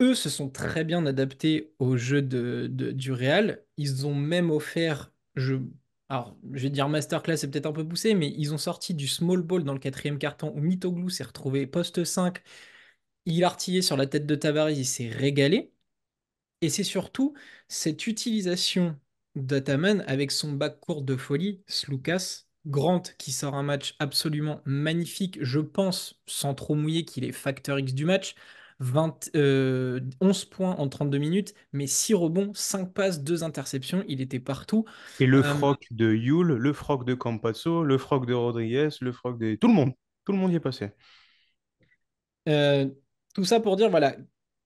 Speaker 2: Eux se sont très bien adaptés au jeu du Real. Ils ont même offert, alors je vais dire masterclass, c'est peut-être un peu poussé, mais ils ont sorti du small ball dans le quatrième carton où Mitoglou s'est retrouvé poste 5. Il a artillé sur la tête de Tavares, il s'est régalé. Et c'est surtout cette utilisation d'Ataman avec son backcourt de folie, Sloukas, Grant qui sort un match absolument magnifique, je pense, sans trop mouiller, qu'il est facteur X du match. 11 points en 32 minutes, mais 6 rebonds, 5 passes, 2 interceptions, il était partout.
Speaker 3: Et le
Speaker 2: Euh,
Speaker 3: froc de Yul, le froc de Campazzo, le froc de Rodriguez, le froc de. Tout le monde. Tout le monde y est passé.
Speaker 2: euh, tout ça pour dire, voilà,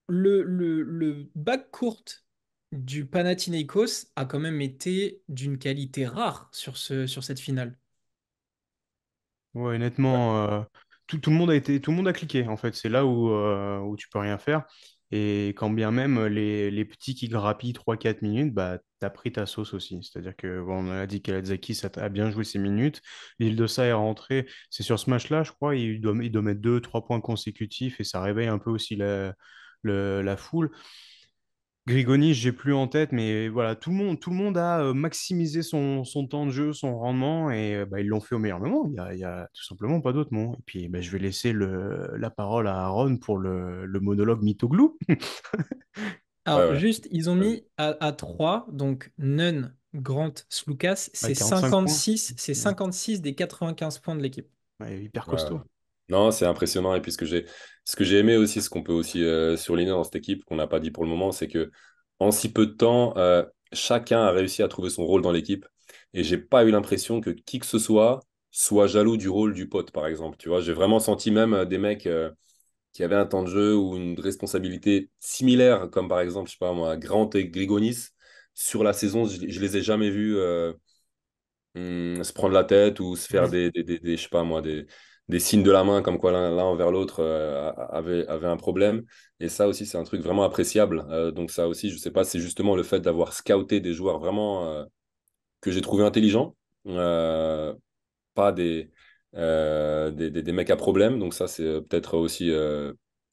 Speaker 2: le backcourt du Panathinaikos a quand même été d'une qualité rare sur cette finale.
Speaker 3: Ouais,
Speaker 1: Ouais,
Speaker 3: honnêtement, tout le monde a été, tout le monde a cliqué, en fait. C'est là où tu peux rien faire. Et quand bien même les petits qui grappillent 3 4 minutes, bah, t'as pris ta sauce aussi. C'est-à-dire que, bon, on a dit qu'Aladzaki a bien joué ses minutes. L'île de Ça est rentré. C'est sur ce match-là, je crois, il doit mettre 2 3 points consécutifs et ça réveille un peu aussi la foule. Grigoni, j'ai plus en tête, mais voilà, tout le monde a maximisé son temps de jeu, son rendement, et bah, ils l'ont fait au meilleur moment. Il y a tout simplement pas d'autre mot. Et puis, bah, je vais laisser la parole à Aaron pour le monologue Mitoglou.
Speaker 2: Alors,
Speaker 1: ouais, ouais.
Speaker 2: juste, ils ont
Speaker 1: Vas-y.
Speaker 2: mis à 3, donc Nunn, Grant Slucas,
Speaker 3: Ouais, 45 points.
Speaker 2: c'est
Speaker 3: Ouais.
Speaker 2: 56 des 95 points de l'équipe.
Speaker 3: Ouais, hyper
Speaker 1: Ouais.
Speaker 3: costaud.
Speaker 1: Non, c'est impressionnant. Et puis ce que j'ai aimé aussi, ce qu'on peut aussi surligner dans cette équipe, qu'on n'a pas dit pour le moment, c'est que en si peu de temps, chacun a réussi à trouver son rôle dans l'équipe. Et j'ai pas eu l'impression que qui que ce soit jaloux du rôle du pote, par exemple. Tu vois, j'ai vraiment senti même des mecs qui avaient un temps de jeu ou une responsabilité similaire, comme par exemple, je sais pas moi, Grant et Grigonis. Sur la saison, je les ai jamais vus. Se prendre la tête ou se faire
Speaker 2: Ouais.
Speaker 1: je sais pas moi, des signes de la main comme quoi l'un envers l'autre avait un problème. Et ça aussi, c'est un truc vraiment appréciable. Donc ça aussi, je sais pas, c'est justement le fait d'avoir scouté des joueurs vraiment que j'ai trouvé intelligents, pas des mecs à problème. Donc ça, c'est peut-être aussi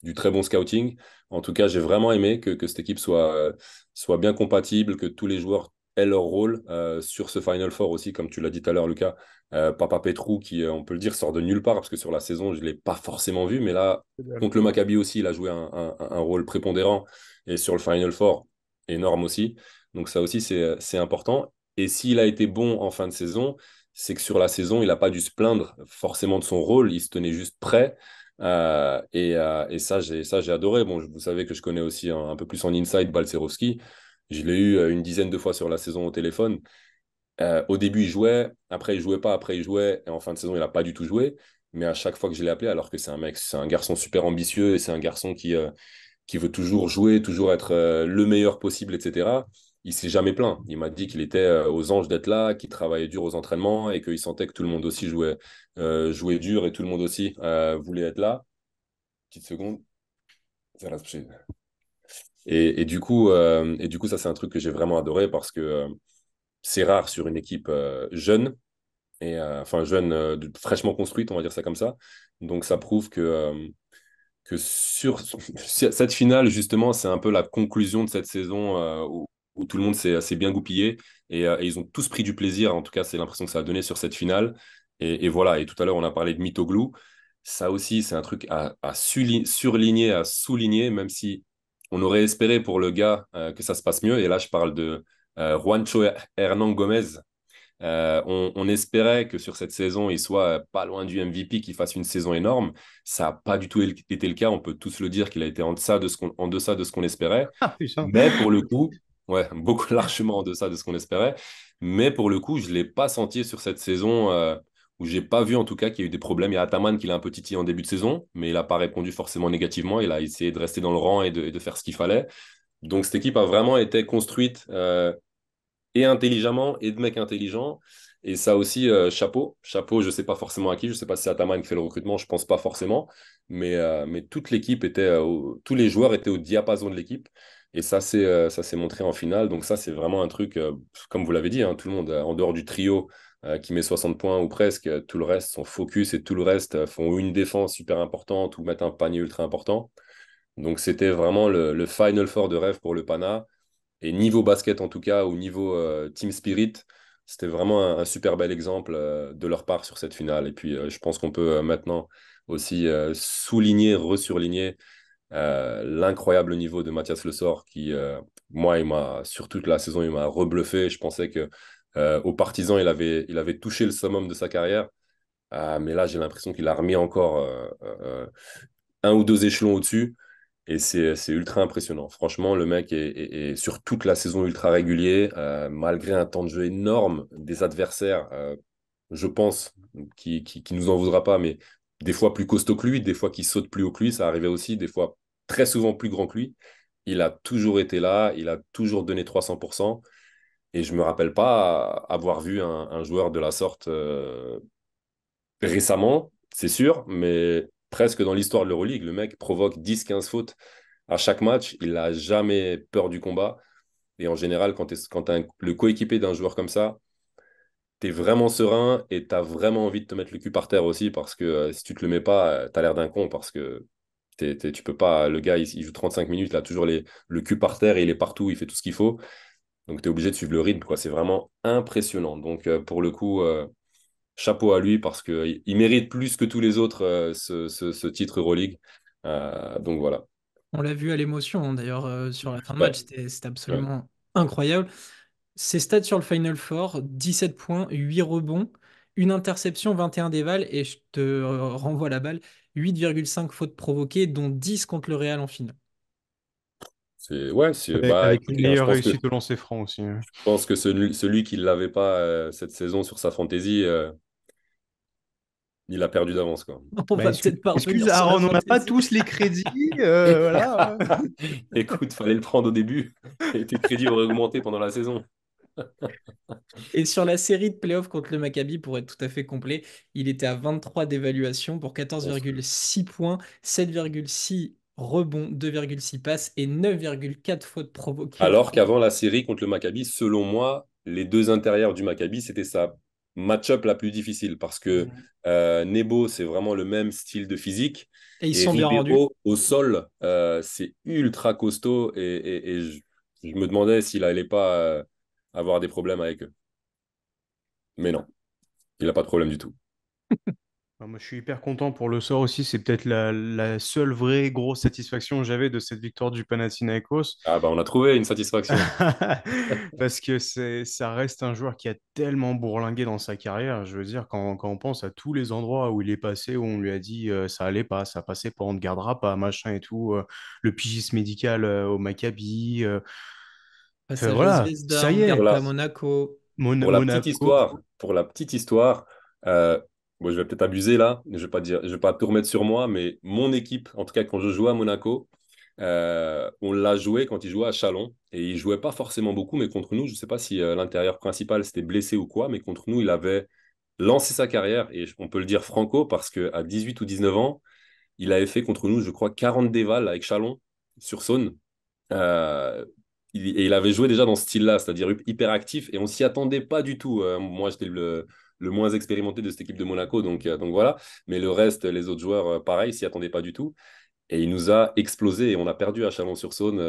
Speaker 1: du très bon scouting. En tout cas, j'ai vraiment aimé que cette équipe soit bien compatible, que tous les joueurs aient leur rôle sur ce Final Four aussi, comme tu l'as dit tout à l'heure, Lucas. Papa Petrou, qui, on peut le dire, sort de nulle part, parce que sur la saison, je ne l'ai pas forcément vu, mais là, contre le Maccabi aussi, il a joué un rôle prépondérant. Et sur le Final Four, énorme aussi. Donc ça aussi, c'est important. Et s'il a été bon en fin de saison, c'est que sur la saison, il n'a pas dû se plaindre forcément de son rôle, il se tenait juste prêt. Et ça, j'ai adoré. Bon, vous savez que je connais aussi un peu plus en inside Balcerowski. Je l'ai eu une dizaine de fois sur la saison au téléphone. Au début, il jouait, après, il jouait pas, après, il jouait, et en fin de saison, il n'a pas du tout joué. Mais à chaque fois que je l'ai appelé, alors que c'est un garçon super ambitieux et c'est un garçon qui veut toujours jouer, toujours être le meilleur possible, etc. Il s'est jamais plaint. Il m'a dit qu'il était aux anges d'être là, qu'il travaillait dur aux entraînements et qu'il sentait que tout le monde aussi jouait dur et tout le monde aussi voulait être là. Petite seconde. Et du coup, ça, c'est un truc que j'ai vraiment adoré parce que c'est rare sur une équipe jeune, enfin jeune, fraîchement construite, on va dire ça comme ça. Donc, ça prouve que sur cette finale, justement, c'est un peu la conclusion de cette saison où tout le monde s'est bien goupillé et ils ont tous pris du plaisir. En tout cas, c'est l'impression que ça a donné sur cette finale. Et voilà. Et tout à l'heure, on a parlé de Mitoglou. Ça aussi, c'est un truc à surligner, à souligner, même si on aurait espéré pour le gars que ça se passe mieux. Et là, je parle de Juancho Hernan Gomez, on espérait que sur cette saison, il soit pas loin du MVP, qu'il fasse une saison énorme. Ça n'a pas du tout été le cas. On peut tous le dire qu'il a été en deçà de ce qu'on espérait.
Speaker 3: Ah, putain.
Speaker 1: Mais pour le coup, ouais, beaucoup largement en deçà de ce qu'on espérait. Mais pour le coup, je ne l'ai pas senti sur cette saison où j'ai pas vu en tout cas qu'il y a eu des problèmes. Il y a Ataman qui l'a un peu titillé en début de saison, mais il n'a pas répondu forcément négativement. Il a essayé de rester dans le rang et de faire ce qu'il fallait. Donc cette équipe a vraiment été construite et intelligemment et de mecs intelligents. Et ça aussi, chapeau. Chapeau, je ne sais pas forcément à qui. Je ne sais pas si c'est Ataman qui fait le recrutement. Je ne pense pas forcément. Mais toute l'équipe était, tous les joueurs étaient au diapason de l'équipe. Et ça s'est montré en finale. Donc ça, c'est vraiment un truc, comme vous l'avez dit, hein, tout le monde, en dehors du trio qui met 60 points ou presque, tout le reste, son focus et tout le reste font une défense super importante ou mettent un panier ultra important. Donc c'était vraiment le Final Four de rêve pour le Pana. Et niveau basket, en tout cas, ou niveau team spirit, c'était vraiment un super bel exemple de leur part sur cette finale. Et puis, je pense qu'on peut maintenant aussi souligner, resurligner l'incroyable niveau de Mathias Le Sort qui, moi, sur toute la saison, il m'a rebluffé. Je pensais que aux Partisans, il avait touché le summum de sa carrière. Mais là, j'ai l'impression qu'il a remis encore un ou deux échelons au-dessus. Et c'est ultra impressionnant. Franchement, le mec est sur toute la saison ultra régulier, malgré un temps de jeu énorme des adversaires, je pense, qui nous en voudra pas, mais des fois plus costaud que lui, des fois qui saute plus haut que lui, ça arrivait aussi, des fois très souvent plus grand que lui. Il a toujours été là, il a toujours donné 300%. Et je me rappelle pas avoir vu un joueur de la sorte récemment, c'est sûr, mais presque dans l'histoire de l'Euroleague, le mec provoque 10-15 fautes à chaque match. Il n'a jamais peur du combat. Et en général, quand tu es le coéquipier d'un joueur comme ça, tu es vraiment serein et tu as vraiment envie de te mettre le cul par terre aussi parce que si tu te le mets pas, tu as l'air d'un con parce que tu peux pas. Le gars, il joue 35 minutes, il a toujours le cul par terre et il est partout, il fait tout ce qu'il faut. Donc tu es obligé de suivre le rythme, quoi. C'est vraiment impressionnant. Donc pour le coup, chapeau à lui parce qu'il mérite plus que tous les autres ce titre Euroleague. Donc voilà.
Speaker 2: On l'a vu à l'émotion, hein, d'ailleurs, sur la fin de
Speaker 1: Ouais,
Speaker 2: match, c'était
Speaker 1: ouais.
Speaker 2: absolument incroyable. Ses stats sur le Final Four, 17 points, 8 rebonds, une interception, 21 dévals, et je te renvoie la balle, 8,5 fautes provoquées, dont 10 contre le Real en finale.
Speaker 1: Bah
Speaker 3: Avec une
Speaker 1: écoutez, hein,
Speaker 3: meilleure réussite au lancer franc aussi, hein.
Speaker 1: je pense que celui qui ne l'avait pas cette saison sur sa fantasy, il a perdu d'avance, quoi.
Speaker 2: On
Speaker 3: Bah,
Speaker 2: va peut-être pas
Speaker 3: excuse
Speaker 2: revenir sur la
Speaker 3: Aaron, on n'a pas
Speaker 2: fantaisie.
Speaker 3: tous les crédits. Voilà.
Speaker 1: Écoute, fallait le prendre au début et tes crédits auraient augmenté pendant la saison.
Speaker 2: Et sur la série de playoffs contre le Maccabi, pour être tout à fait complet, il était à 23 d'évaluation pour
Speaker 1: Monstrueux.
Speaker 2: 14,6 points, 7,6 rebonds, 2,6 passes et 9,4 fautes provoquées en
Speaker 1: Alors
Speaker 2: finale.
Speaker 1: qu'avant la série contre le Maccabi, selon moi, les deux intérieurs du Maccabi, c'était sa match-up la plus difficile parce que
Speaker 2: Mhm.
Speaker 1: Nebo, c'est vraiment le même style de physique
Speaker 2: Et ils se
Speaker 1: et
Speaker 2: sont bien rendus.
Speaker 1: Ribeiro, au sol, c'est ultra costaud et je me demandais s'il allait pas avoir des problèmes avec eux. Mais non, il n'a pas de problème du tout.
Speaker 3: Moi, je suis hyper content pour le sort aussi. C'est peut-être la seule vraie grosse satisfaction que j'avais de cette victoire du Panathinaikos.
Speaker 1: Ah bah on a trouvé une satisfaction.
Speaker 3: Parce que ça reste un joueur qui a tellement bourlingué dans sa carrière. Je veux dire, quand on pense à tous les endroits où il est passé, où on lui a dit ça allait pas, ça passait pas, on ne gardera pas, machin et tout, le pigisme médical au Maccabi.
Speaker 2: Passage à
Speaker 3: Voilà,
Speaker 2: Zvezda,
Speaker 3: ça
Speaker 2: on
Speaker 3: y
Speaker 2: ne garde
Speaker 3: est.
Speaker 2: pas
Speaker 1: Voilà.
Speaker 2: Monaco.
Speaker 3: Monaco.
Speaker 1: Pour la petite histoire, bon, je vais peut-être abuser là, je vais pas tout remettre sur moi, mais mon équipe, en tout cas quand je jouais à Monaco, on l'a joué quand il jouait à Chalon et il jouait pas forcément beaucoup, mais contre nous, je sais pas si l'intérieur principal s'était blessé ou quoi, mais contre nous, il avait lancé sa carrière et on peut le dire franco parce que à 18 ou 19 ans, il avait fait contre nous, je crois, 40 dévals avec Chalon sur Saône. Euh, et il avait joué déjà dans ce style-là, c'est-à-dire hyper actif, et on s'y attendait pas du tout. Moi, j'étais le moins expérimenté de cette équipe de Monaco, donc voilà. Mais le reste, les autres joueurs, pareil, s'y attendaient pas du tout. Et il nous a explosé et on a perdu à Chalon-sur-Saône.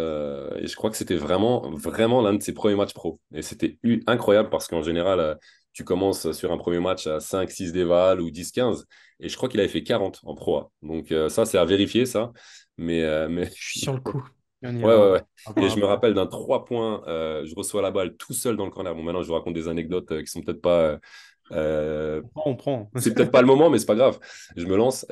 Speaker 1: Et je crois que c'était vraiment, vraiment l'un de ses premiers matchs pro. Et c'était incroyable parce qu'en général, tu commences sur un premier match à 5, 6 déval ou 10, 15. Et je crois qu'il avait fait 40 en pro A. Donc ça, c'est à vérifier, ça. Mais
Speaker 2: Je suis sur le coup.
Speaker 3: On
Speaker 1: ouais,
Speaker 3: ira
Speaker 1: ouais, ouais.
Speaker 3: on va
Speaker 1: Et
Speaker 3: voir
Speaker 1: je me
Speaker 3: après.
Speaker 1: rappelle d'un 3 points, je reçois la balle tout seul dans le corner. Bon, maintenant, je vous raconte des anecdotes qui sont peut-être pas. Euh,
Speaker 3: On prend.
Speaker 1: c'est peut-être pas le moment, mais c'est pas grave. Je me lance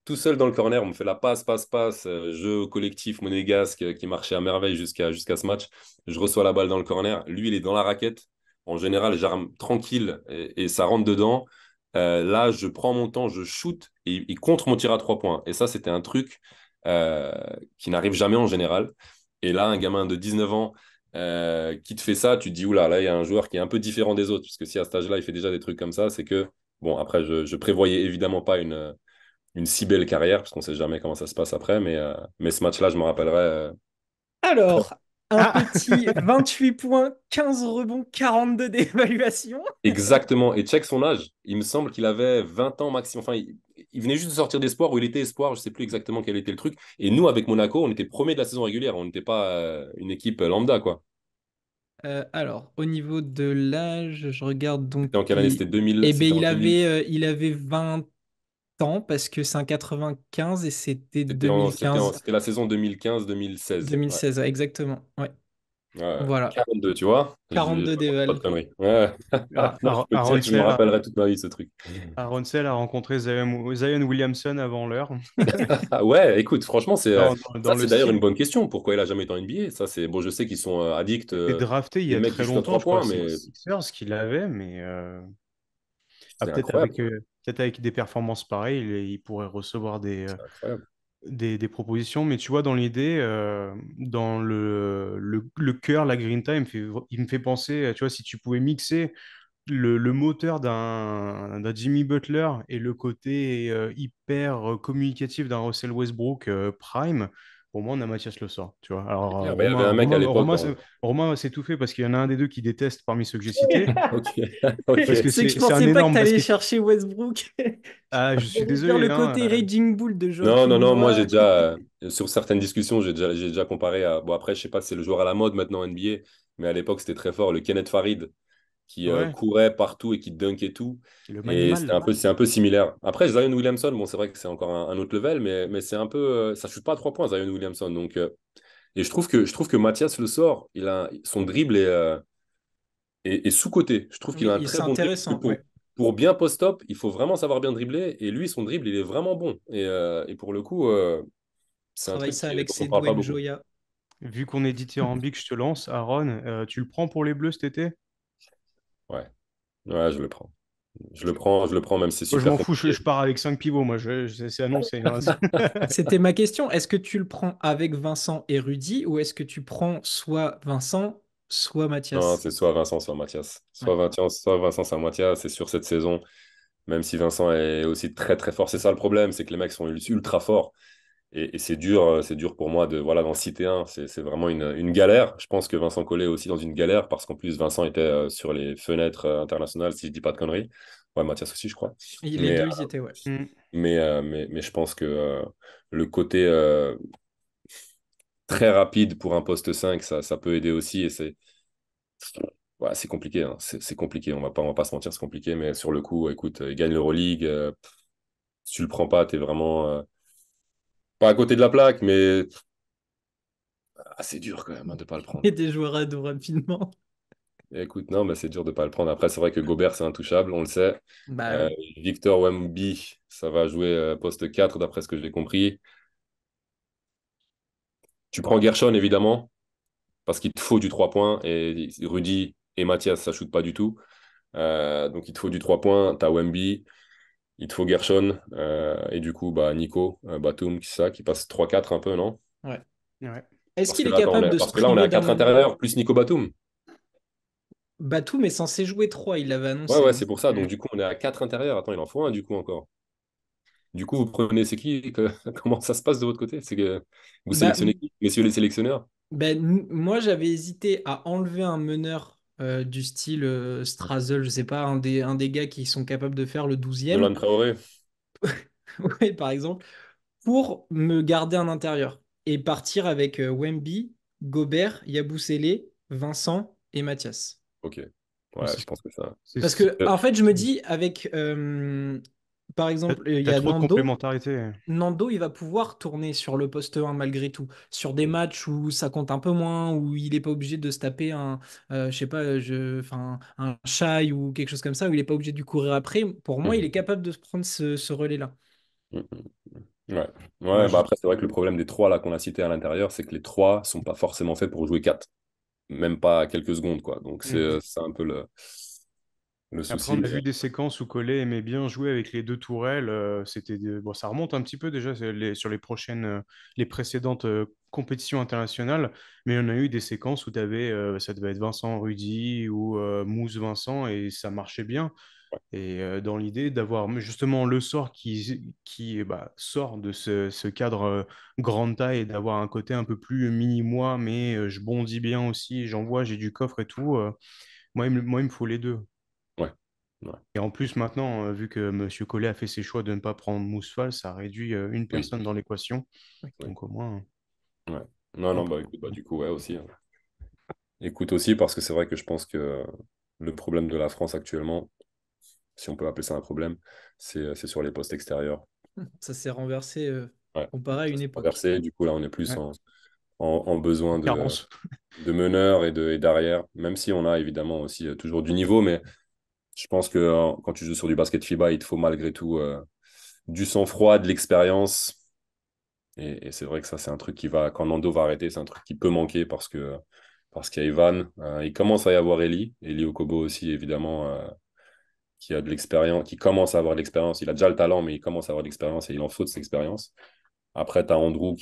Speaker 1: tout seul dans le corner. On me fait la passe, passe, passe. Jeu collectif monégasque qui marchait à merveille jusqu'à ce match. Je reçois la balle dans le corner. Lui, il est dans la raquette. En général, j'arme tranquille et ça rentre dedans. Là, je prends mon temps, je shoot et il contre mon tir à 3 points. Et ça, c'était un truc euh, qui n'arrive jamais en général. Et là, un gamin de 19 ans qui te fait ça, tu te dis, oula, là, il y a un joueur qui est un peu différent des autres. Parce que si à cet âge-là, il fait déjà des trucs comme ça, c'est que, bon, après, je prévoyais évidemment pas une si belle carrière, parce qu'on sait jamais comment ça se passe après. Mais ce match-là, je me rappellerai. Très-
Speaker 2: Alors, un
Speaker 3: Ah!
Speaker 2: petit 28 points, 15 rebonds, 42 d'évaluation.
Speaker 1: Exactement. Et check son âge. Il me semble qu'il avait 20 ans maximum. Enfin, il venait juste de sortir d'espoir ou il était espoir. Je sais plus exactement quel était le truc. Et nous, avec Monaco, on était premier de la saison régulière. On n'était pas une équipe lambda, quoi.
Speaker 2: Alors, au niveau de l'âge, je regarde donc.
Speaker 1: C'était en quelle année?
Speaker 2: Eh ben,
Speaker 1: C'était en 2000.
Speaker 2: il avait 20 ans parce que c'est un 95 et c'était 2015,
Speaker 1: C'était la saison 2015-2016. Ouais.
Speaker 2: 2016, ouais, exactement. Ouais,
Speaker 1: Ouais.
Speaker 2: voilà.
Speaker 1: 42, tu vois? Je
Speaker 2: 42
Speaker 1: raconte pas de
Speaker 2: d'éval.
Speaker 1: conneries. Ouais. Moi, je peux te dire
Speaker 3: Aaron
Speaker 1: que je me
Speaker 3: Sell
Speaker 1: rappellerai toute ma vie ce truc.
Speaker 3: Aaron Sell a rencontré Zion Williamson avant l'heure.
Speaker 1: Ah ouais, écoute, franchement,
Speaker 3: Dans
Speaker 1: ça,
Speaker 3: le
Speaker 1: c'est d'ailleurs une
Speaker 3: style.
Speaker 1: bonne question. Pourquoi il a jamais été en NBA? Ça, c'est bon, je sais qu'ils sont addicts,
Speaker 3: Il était drafté il y
Speaker 1: les
Speaker 3: a
Speaker 1: mecs qui
Speaker 3: très
Speaker 1: shootent à
Speaker 3: longtemps,
Speaker 1: trois
Speaker 3: je crois
Speaker 1: points,
Speaker 3: que c'est les
Speaker 1: mais
Speaker 3: Sixers qui l'avaient, mais
Speaker 1: c'est
Speaker 3: peut-être
Speaker 1: incroyable.
Speaker 3: peut-être avec des performances pareilles, il pourrait recevoir
Speaker 1: C'est incroyable.
Speaker 3: des propositions. Mais tu vois, dans l'idée, dans le cœur, la Grinta, il me fait penser, tu vois, si tu pouvais mixer le moteur d'un Jimmy Butler et le côté hyper communicatif d'un Russell Westbrook Prime, pour moi, on a Mathias Le Sort, tu vois.
Speaker 1: C'est
Speaker 3: Alors,
Speaker 1: clair. Bah, il y avait un mec à l'époque dans.
Speaker 3: Romain va s'étouffer parce qu'il y en a un des deux qui déteste parmi ceux que j'ai cités,
Speaker 1: Ok, ok.
Speaker 3: parce que
Speaker 2: C'est que je
Speaker 3: c'est un
Speaker 2: pensais pas que
Speaker 3: énorme
Speaker 2: tu allais
Speaker 3: basket.
Speaker 2: chercher Westbrook.
Speaker 3: Ah, je suis
Speaker 2: J'allais dire
Speaker 3: désolé,
Speaker 2: le
Speaker 3: hein.
Speaker 2: côté Raging Bull de
Speaker 1: Non,
Speaker 2: Joakim
Speaker 1: non, non, moi
Speaker 2: Noah.
Speaker 1: j'ai déjà, sur certaines discussions, j'ai déjà comparé à. Bon, après, je sais pas si c'est le joueur à la mode maintenant NBA, mais à l'époque c'était très fort, le Kenneth Farid, qui
Speaker 3: Ouais,
Speaker 1: courait partout et qui dunkait tout.
Speaker 3: le
Speaker 1: Et
Speaker 3: manimal.
Speaker 1: c'est un peu similaire. Après, Zion Williamson, bon, c'est vrai que c'est encore un autre level, mais c'est un peu. Ça shoot pas à 3 points, Zion Williamson. Et je trouve que Mathias Le Sort, son dribble est. est sous-coté. Je trouve qu'il a un
Speaker 2: Oui,
Speaker 1: très
Speaker 2: c'est
Speaker 1: bon dribble. Parce que
Speaker 2: intéressant, ouais.
Speaker 1: pour bien post-up, il faut vraiment savoir bien dribbler. Et lui, son dribble, il est vraiment bon. Et pour le coup, c'est un
Speaker 2: Travaille
Speaker 1: truc
Speaker 2: ça avec
Speaker 1: dont on
Speaker 2: ses
Speaker 1: parle pas
Speaker 2: doigts
Speaker 1: beaucoup.
Speaker 2: Joya.
Speaker 3: Vu qu'on est dithyrambique, je te lance. Aaron, tu le prends pour les Bleus cet été?
Speaker 1: Ouais, ouais, je le prends. Je le prends, même si c'est
Speaker 3: Moi, je
Speaker 1: super
Speaker 3: m'en fous,
Speaker 1: compliqué.
Speaker 3: je pars avec 5 pivots, moi, c'est annoncé, hein.
Speaker 2: C'était ma question. Est-ce que tu le prends avec Vincent et Rudy ou est-ce que tu prends soit Vincent, soit
Speaker 1: Non,
Speaker 2: Mathias?
Speaker 1: c'est soit Vincent, soit Mathias.
Speaker 2: Ouais.
Speaker 1: Soit Vincent, soit Mathias. C'est sur cette saison, même si Vincent est aussi très très fort. C'est ça le problème, c'est que les mecs sont ultra forts. Et c'est dur pour moi voilà, d'en citer un. C'est vraiment une galère. Je pense que Vincent Collet est aussi dans une galère parce qu'en plus, Vincent était sur les fenêtres internationales, si je dis pas de conneries. Ouais, Mathias aussi, je crois.
Speaker 2: Et les
Speaker 1: Mais,
Speaker 2: deux, ils y étaient, ouais.
Speaker 3: Hmm.
Speaker 1: mais je pense que le côté très rapide pour un poste 5 ça peut aider aussi. Et c'est compliqué, hein. C'est compliqué. On va pas se mentir, c'est compliqué. Mais sur le coup, écoute, il gagne l'Euroleague. Si tu le prends pas, t'es vraiment pas à côté de la plaque, mais c'est dur quand même hein, de pas le prendre.
Speaker 2: Et des joueurs à dos rapidement.
Speaker 1: Écoute, non, mais c'est dur de pas le prendre. Après, c'est vrai que Gobert, c'est intouchable, on le sait.
Speaker 2: Bah
Speaker 1: Euh,
Speaker 2: oui.
Speaker 1: Victor Wemby, ça va jouer poste 4 d'après ce que j'ai compris. Tu prends Gershon, évidemment, parce qu'il te faut du 3 points. Et Rudy et Mathias, ça shoot pas du tout. Donc, il te faut du 3 points. Tu as Wemby, il te faut Gershon. Et du coup, bah, Nico, Batum, qui passe 3-4 un peu, non?
Speaker 2: Ouais.
Speaker 3: Ouais.
Speaker 2: Est-ce qu'il est capable de se
Speaker 1: Parce que là, on est
Speaker 2: priver
Speaker 1: à 4
Speaker 2: d'un...
Speaker 1: intérieurs, plus Nico Batum.
Speaker 2: Batum est censé jouer 3, il l'avait
Speaker 1: Ouais,
Speaker 2: annoncé,
Speaker 1: ouais,
Speaker 2: hein.
Speaker 1: c'est pour ça.
Speaker 3: Hmm.
Speaker 1: Donc, du coup, on est à 4 intérieurs. Attends, il en faut un, du coup, encore. Du coup, vous prenez, c'est qui comment ça se passe de votre côté? C'est que vous
Speaker 2: Bah,
Speaker 1: sélectionnez qui, messieurs les sélectionneurs?
Speaker 2: moi, j'avais hésité à enlever un meneur du style Strazel, je sais pas, un des gars qui sont capables de faire le 12e,
Speaker 1: Nolan Traoré?
Speaker 2: ouais, par exemple, pour me garder un intérieur et partir avec Wemby, Gobert, Yabusele, Vincent et Mathias.
Speaker 1: Ok.
Speaker 3: Mais
Speaker 1: Ouais, je pense que ça.
Speaker 2: Parce que, en fait, je me dis, avec, par
Speaker 3: T'as,
Speaker 2: exemple, il y
Speaker 3: t'as
Speaker 2: a
Speaker 3: trop de
Speaker 2: Nando.
Speaker 3: complémentarité.
Speaker 2: Nando, il va pouvoir tourner sur le poste 1 malgré tout. Sur des matchs où ça compte un peu moins, où il n'est pas obligé de se taper je sais pas, enfin, un Shai ou quelque chose comme ça, où il n'est pas obligé de lui courir après. Pour moi, il est
Speaker 1: Mhm.
Speaker 2: capable de se prendre ce relais-là.
Speaker 1: Mhm. Ouais.
Speaker 3: Moi,
Speaker 1: Ouais, bah après, c'est vrai que le problème des trois là qu'on a cités à l'intérieur, c'est que les trois sont pas forcément faits pour jouer 4. Même pas quelques secondes, quoi. Donc
Speaker 3: hmm.
Speaker 1: c'est un peu le
Speaker 3: Après,
Speaker 1: souci.
Speaker 3: on a
Speaker 1: Mais
Speaker 3: vu des séquences où Collet aimait bien jouer avec les deux tourelles. Bon, ça remonte un petit peu déjà sur les précédentes compétitions internationales, mais on a eu des séquences où ça devait être Vincent Rudy ou Mousse Vincent et ça marchait bien. Et dans l'idée d'avoir justement le sort qui bah, sort de ce cadre grande taille et d'avoir un côté un peu plus mini-moi, mais je bondis bien aussi, j'envoie, j'ai du coffre et tout. Moi, il me faut les deux.
Speaker 1: ouais. Ouais.
Speaker 3: Et en plus, maintenant, vu que Monsieur Collet a fait ses choix de ne pas prendre Mousfal, ça réduit une
Speaker 1: Oui.
Speaker 3: personne dans l'équation.
Speaker 1: Oui.
Speaker 3: Donc au moins,
Speaker 1: Ouais. Non,
Speaker 3: on
Speaker 1: non,
Speaker 3: peut-
Speaker 1: bah écoute, bah, du coup, ouais, aussi, hein. Écoute aussi, parce que c'est vrai que je pense que le problème de la France actuellement, si on peut appeler ça un problème, c'est sur les postes extérieurs.
Speaker 2: Ça s'est renversé
Speaker 1: Ouais.
Speaker 2: comparé à
Speaker 1: Ça
Speaker 2: une
Speaker 1: s'est
Speaker 2: époque.
Speaker 1: renversé. Du coup, là, on est plus
Speaker 3: ouais,
Speaker 1: en besoin
Speaker 3: carence.
Speaker 1: de meneurs et d'arrière, même si on a évidemment aussi toujours du niveau, mais je pense que quand tu joues sur du basket FIBA, il te faut malgré tout du sang-froid, de l'expérience. Et c'est vrai que ça, c'est un truc qui va, quand Nando va arrêter, c'est un truc qui peut manquer parce qu'il y a Ivan, il commence à y avoir Eli Okobo aussi, évidemment, qui a de l'expérience, qui commence à avoir de l'expérience. Il a déjà le talent, mais il commence à avoir de l'expérience et il en faut de cette expérience. Après, tu as Andrew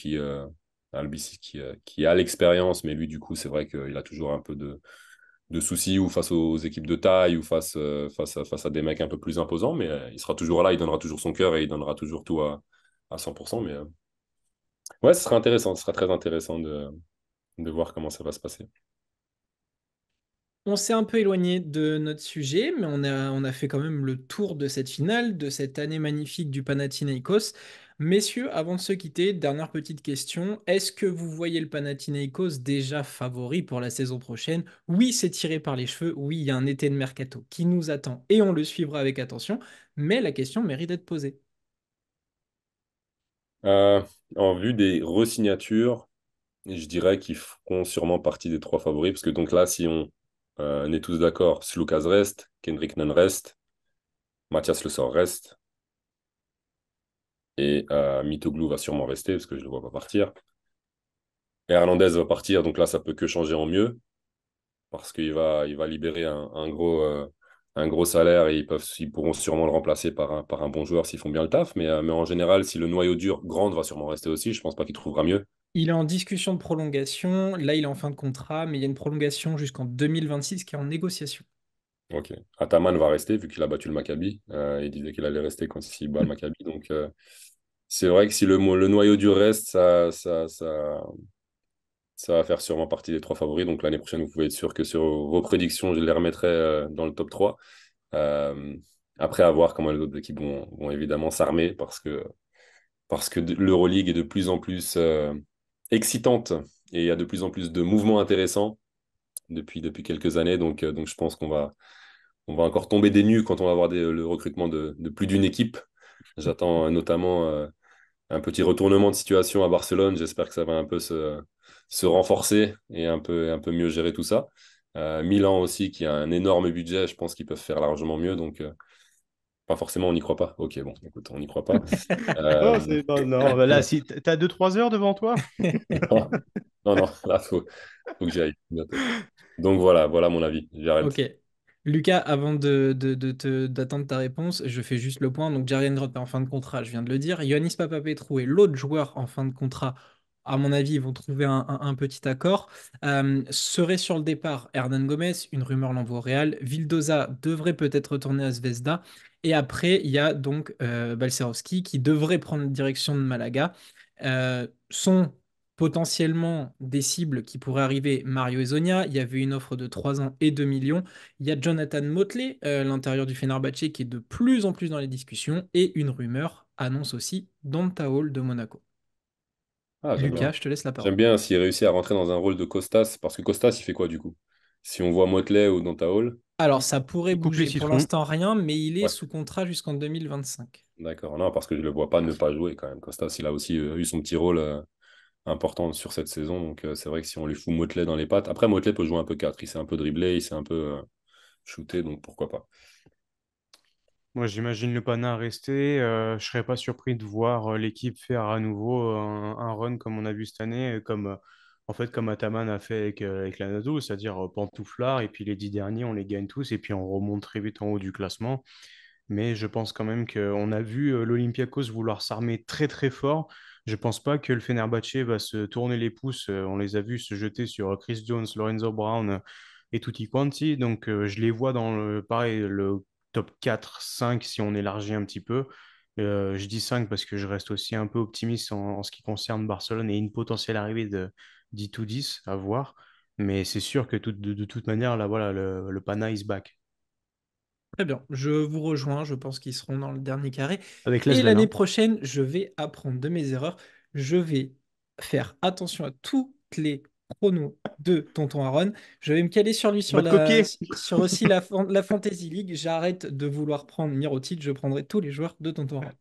Speaker 1: Albisi qui a l'expérience, mais lui, du coup, c'est vrai qu'il a toujours un peu de soucis ou face aux équipes de taille ou face à des mecs un peu plus imposants, mais il sera toujours là, il donnera toujours son cœur et il donnera toujours tout à 100%. Mais ouais, ce sera intéressant, ce sera très intéressant de voir comment ça va se passer.
Speaker 2: On s'est un peu éloigné de notre sujet, mais on a fait quand même le tour de cette finale, de cette année magnifique du Panathinaikos. Messieurs, avant de se quitter, dernière petite question. Est-ce que vous voyez le Panathinaikos déjà favori pour la saison prochaine? Oui, c'est tiré par les cheveux. Oui, il y a un été de mercato qui nous attend et on le suivra avec attention. Mais la question mérite d'être posée.
Speaker 1: Euh, En vue des re-signatures, je dirais qu'ils feront sûrement partie des trois favoris, parce que donc là, si on On est tous d'accord. Sloukas reste, Kendrick Nunn reste, Mathias Le Sort reste, et Mitoglou va sûrement rester parce que je ne le vois pas partir. Et Hernandez va partir, donc là, ça peut que changer en mieux parce qu'il va libérer un gros salaire et ils pourront sûrement le remplacer par un bon joueur s'ils font bien le taf. Mais en général, si le noyau dur, Grande va sûrement rester aussi, je pense pas qu'il trouvera mieux.
Speaker 2: Il est en discussion de prolongation. Là, il est en fin de contrat, mais il y a une prolongation jusqu'en 2026 qui est en négociation.
Speaker 1: Ok. Ataman va rester vu qu'il a battu le Maccabi. Il disait qu'il allait rester quand il bat le Maccabi. Donc, c'est vrai que si le noyau dur reste, ça va faire sûrement partie des trois favoris. Donc, l'année prochaine, vous pouvez être sûr que sur vos prédictions, je les remettrai dans le top 3. Euh, Après, à voir comment les autres équipes vont évidemment s'armer parce que l'Euroleague est de plus en plus excitante et il y a de plus en plus de mouvements intéressants depuis quelques années. Donc je pense qu'on va encore tomber des nues quand on va avoir le recrutement de plus d'une équipe. J'attends notamment un petit retournement de situation à Barcelone. J'espère que ça va un peu se renforcer et un peu mieux gérer tout ça. Milan aussi, qui a un énorme budget, je pense qu'ils peuvent faire largement mieux. Donc, pas forcément, on n'y croit pas. Ok, bon, écoute, on n'y croit pas.
Speaker 3: Non,
Speaker 1: Euh,
Speaker 3: non, non, bah là, si t'as 2-3 heures devant toi.
Speaker 1: non, non, non, là, faut que j'y aille bientôt. Donc voilà mon avis.
Speaker 2: Ok.
Speaker 1: J'arrête.
Speaker 2: Lucas, avant d'attendre ta réponse, je fais juste le point. Donc, Jarian Grant est en fin de contrat, je viens de le dire. Ioannis Papapetrou est l'autre joueur en fin de contrat. À mon avis, ils vont trouver un petit accord. Serait sur le départ Hernan Gomez, une rumeur l'envoie au Real. Vildoza devrait peut-être retourner à Zvezda. Et après, il y a donc Balcerowski qui devrait prendre la direction de Malaga. Sont potentiellement des cibles qui pourraient arriver Mario Hezonja. Il y avait une offre de 3 ans et 2 millions. Il y a Jonathan Motley, l'intérieur du Fenerbahçe, qui est de plus en plus dans les discussions. Et une rumeur annonce aussi Donta Hall de Monaco.
Speaker 1: Ah, j'aime
Speaker 2: Lucas,
Speaker 1: bien.
Speaker 2: je te laisse la
Speaker 1: J'aime
Speaker 2: parole.
Speaker 1: bien s'il réussit à rentrer dans un rôle de Costas, parce que Costas, il fait quoi du coup? Si on voit Motley ou Hall,
Speaker 2: Alors, ça pourrait
Speaker 3: Il coupe les
Speaker 2: bouger. Pour
Speaker 3: citrons.
Speaker 2: l'instant, rien, mais il est
Speaker 1: ouais,
Speaker 2: sous contrat jusqu'en 2025.
Speaker 1: d'accord. Non, parce que je le vois pas ne pas jouer quand même. Costas, il a aussi eu son petit rôle important sur cette saison. Donc, c'est vrai que si on lui fout Motley dans les pattes. Après, Motley peut jouer un peu 4. Il s'est un peu dribblé, il s'est un peu shooté, donc pourquoi pas.
Speaker 3: Moi, j'imagine le Pana rester. Je serais pas surpris de voir l'équipe faire à nouveau un run comme on a vu cette année, en fait comme Ataman a fait avec l'Anadolu, c'est-à-dire pantouflard, et puis les 10 derniers, on les gagne tous, et puis on remonte très vite en haut du classement. Mais je pense quand même qu'on a vu l'Olympiakos vouloir s'armer très très fort. Je pense pas que le Fenerbahçe va se tourner les pouces. On les a vus se jeter sur Chris Jones, Lorenzo Brown et tutti quanti. Donc je les vois dans pareil, le top 4, 5 si on élargit un petit peu. Je dis 5 parce que je reste aussi un peu optimiste en ce qui concerne Barcelone et une potentielle arrivée de 10 ou 10 à voir. Mais c'est sûr que de toute manière, là, voilà, le Pana is back.
Speaker 2: Très bien, je vous rejoins, je pense qu'ils seront dans le dernier carré.
Speaker 3: Avec
Speaker 2: Et
Speaker 3: Lesven,
Speaker 2: l'année
Speaker 3: hein.
Speaker 2: prochaine, je vais apprendre de mes erreurs. Je vais faire attention à toutes les pronos de Tonton Aaron. Je vais me caler sur lui
Speaker 3: Va te copier.
Speaker 2: sur aussi la Fantasy League. J'arrête de vouloir prendre Mirotic, je prendrai tous les joueurs de Tonton Aaron.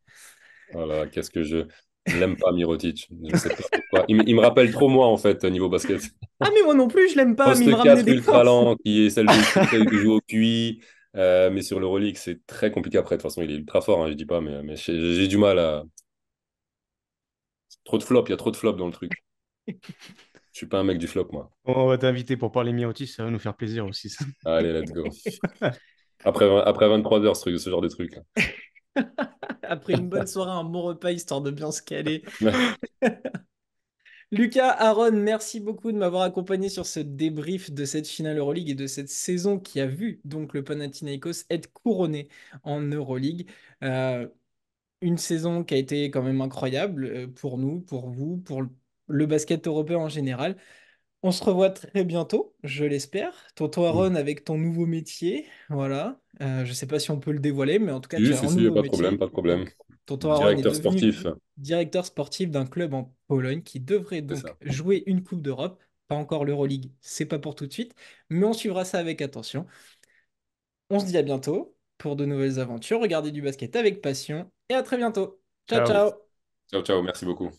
Speaker 1: Voilà, qu'est-ce que je l'aime pas, Mirotic. Je sais pas pourquoi. Il me rappelle trop moi, en fait, niveau basket.
Speaker 2: Ah mais moi non plus, je l'aime pas, mais il me
Speaker 1: Poste
Speaker 2: ramenait
Speaker 1: 4
Speaker 2: des points.
Speaker 1: ultra lent qui est celle de shooter, qui joue au QI. Mais sur l'Euroleague, c'est très compliqué après. De toute façon, il est ultra fort, hein, je dis pas, mais j'ai du mal à. Trop de flop, il y a trop de flop dans le truc. Je suis pas un mec du flop, moi.
Speaker 3: On va t'inviter pour parler Mirotis, ça va nous faire plaisir aussi, ça.
Speaker 1: Allez, let's go. Après 23 heures, ce genre de truc.
Speaker 2: Après une bonne soirée, un bon repas, histoire de bien se caler.
Speaker 1: Là.
Speaker 2: Lucas, Aaron, merci beaucoup de m'avoir accompagné sur ce débrief de cette finale Euroleague et de cette saison qui a vu donc le Panathinaikos être couronné en Euroleague. Euh, une saison qui a été quand même incroyable pour nous, pour vous, pour le basket européen en général. On se revoit très bientôt, je l'espère. Tonton Aaron avec ton nouveau métier, voilà. Je ne sais pas si on peut le dévoiler, mais en tout cas,
Speaker 1: Si,
Speaker 2: tu as
Speaker 1: si,
Speaker 2: un
Speaker 1: si,
Speaker 2: nouveau
Speaker 1: pas de problème,
Speaker 2: métier.
Speaker 1: pas de problème.
Speaker 2: Donc, Tonton Aaron est
Speaker 1: Directeur
Speaker 2: devenu
Speaker 1: sportif,
Speaker 2: directeur sportif d'un club en Pologne qui devrait
Speaker 1: c'est
Speaker 2: donc
Speaker 1: ça.
Speaker 2: jouer une Coupe d'Europe. Pas encore l'Euroleague, c'est pas pour tout de suite, mais on suivra ça avec attention. On se dit à bientôt pour de nouvelles aventures. Regardez du basket avec passion et à très bientôt. Ciao,
Speaker 3: Ciao.
Speaker 2: ciao!
Speaker 1: Ciao, ciao, merci beaucoup.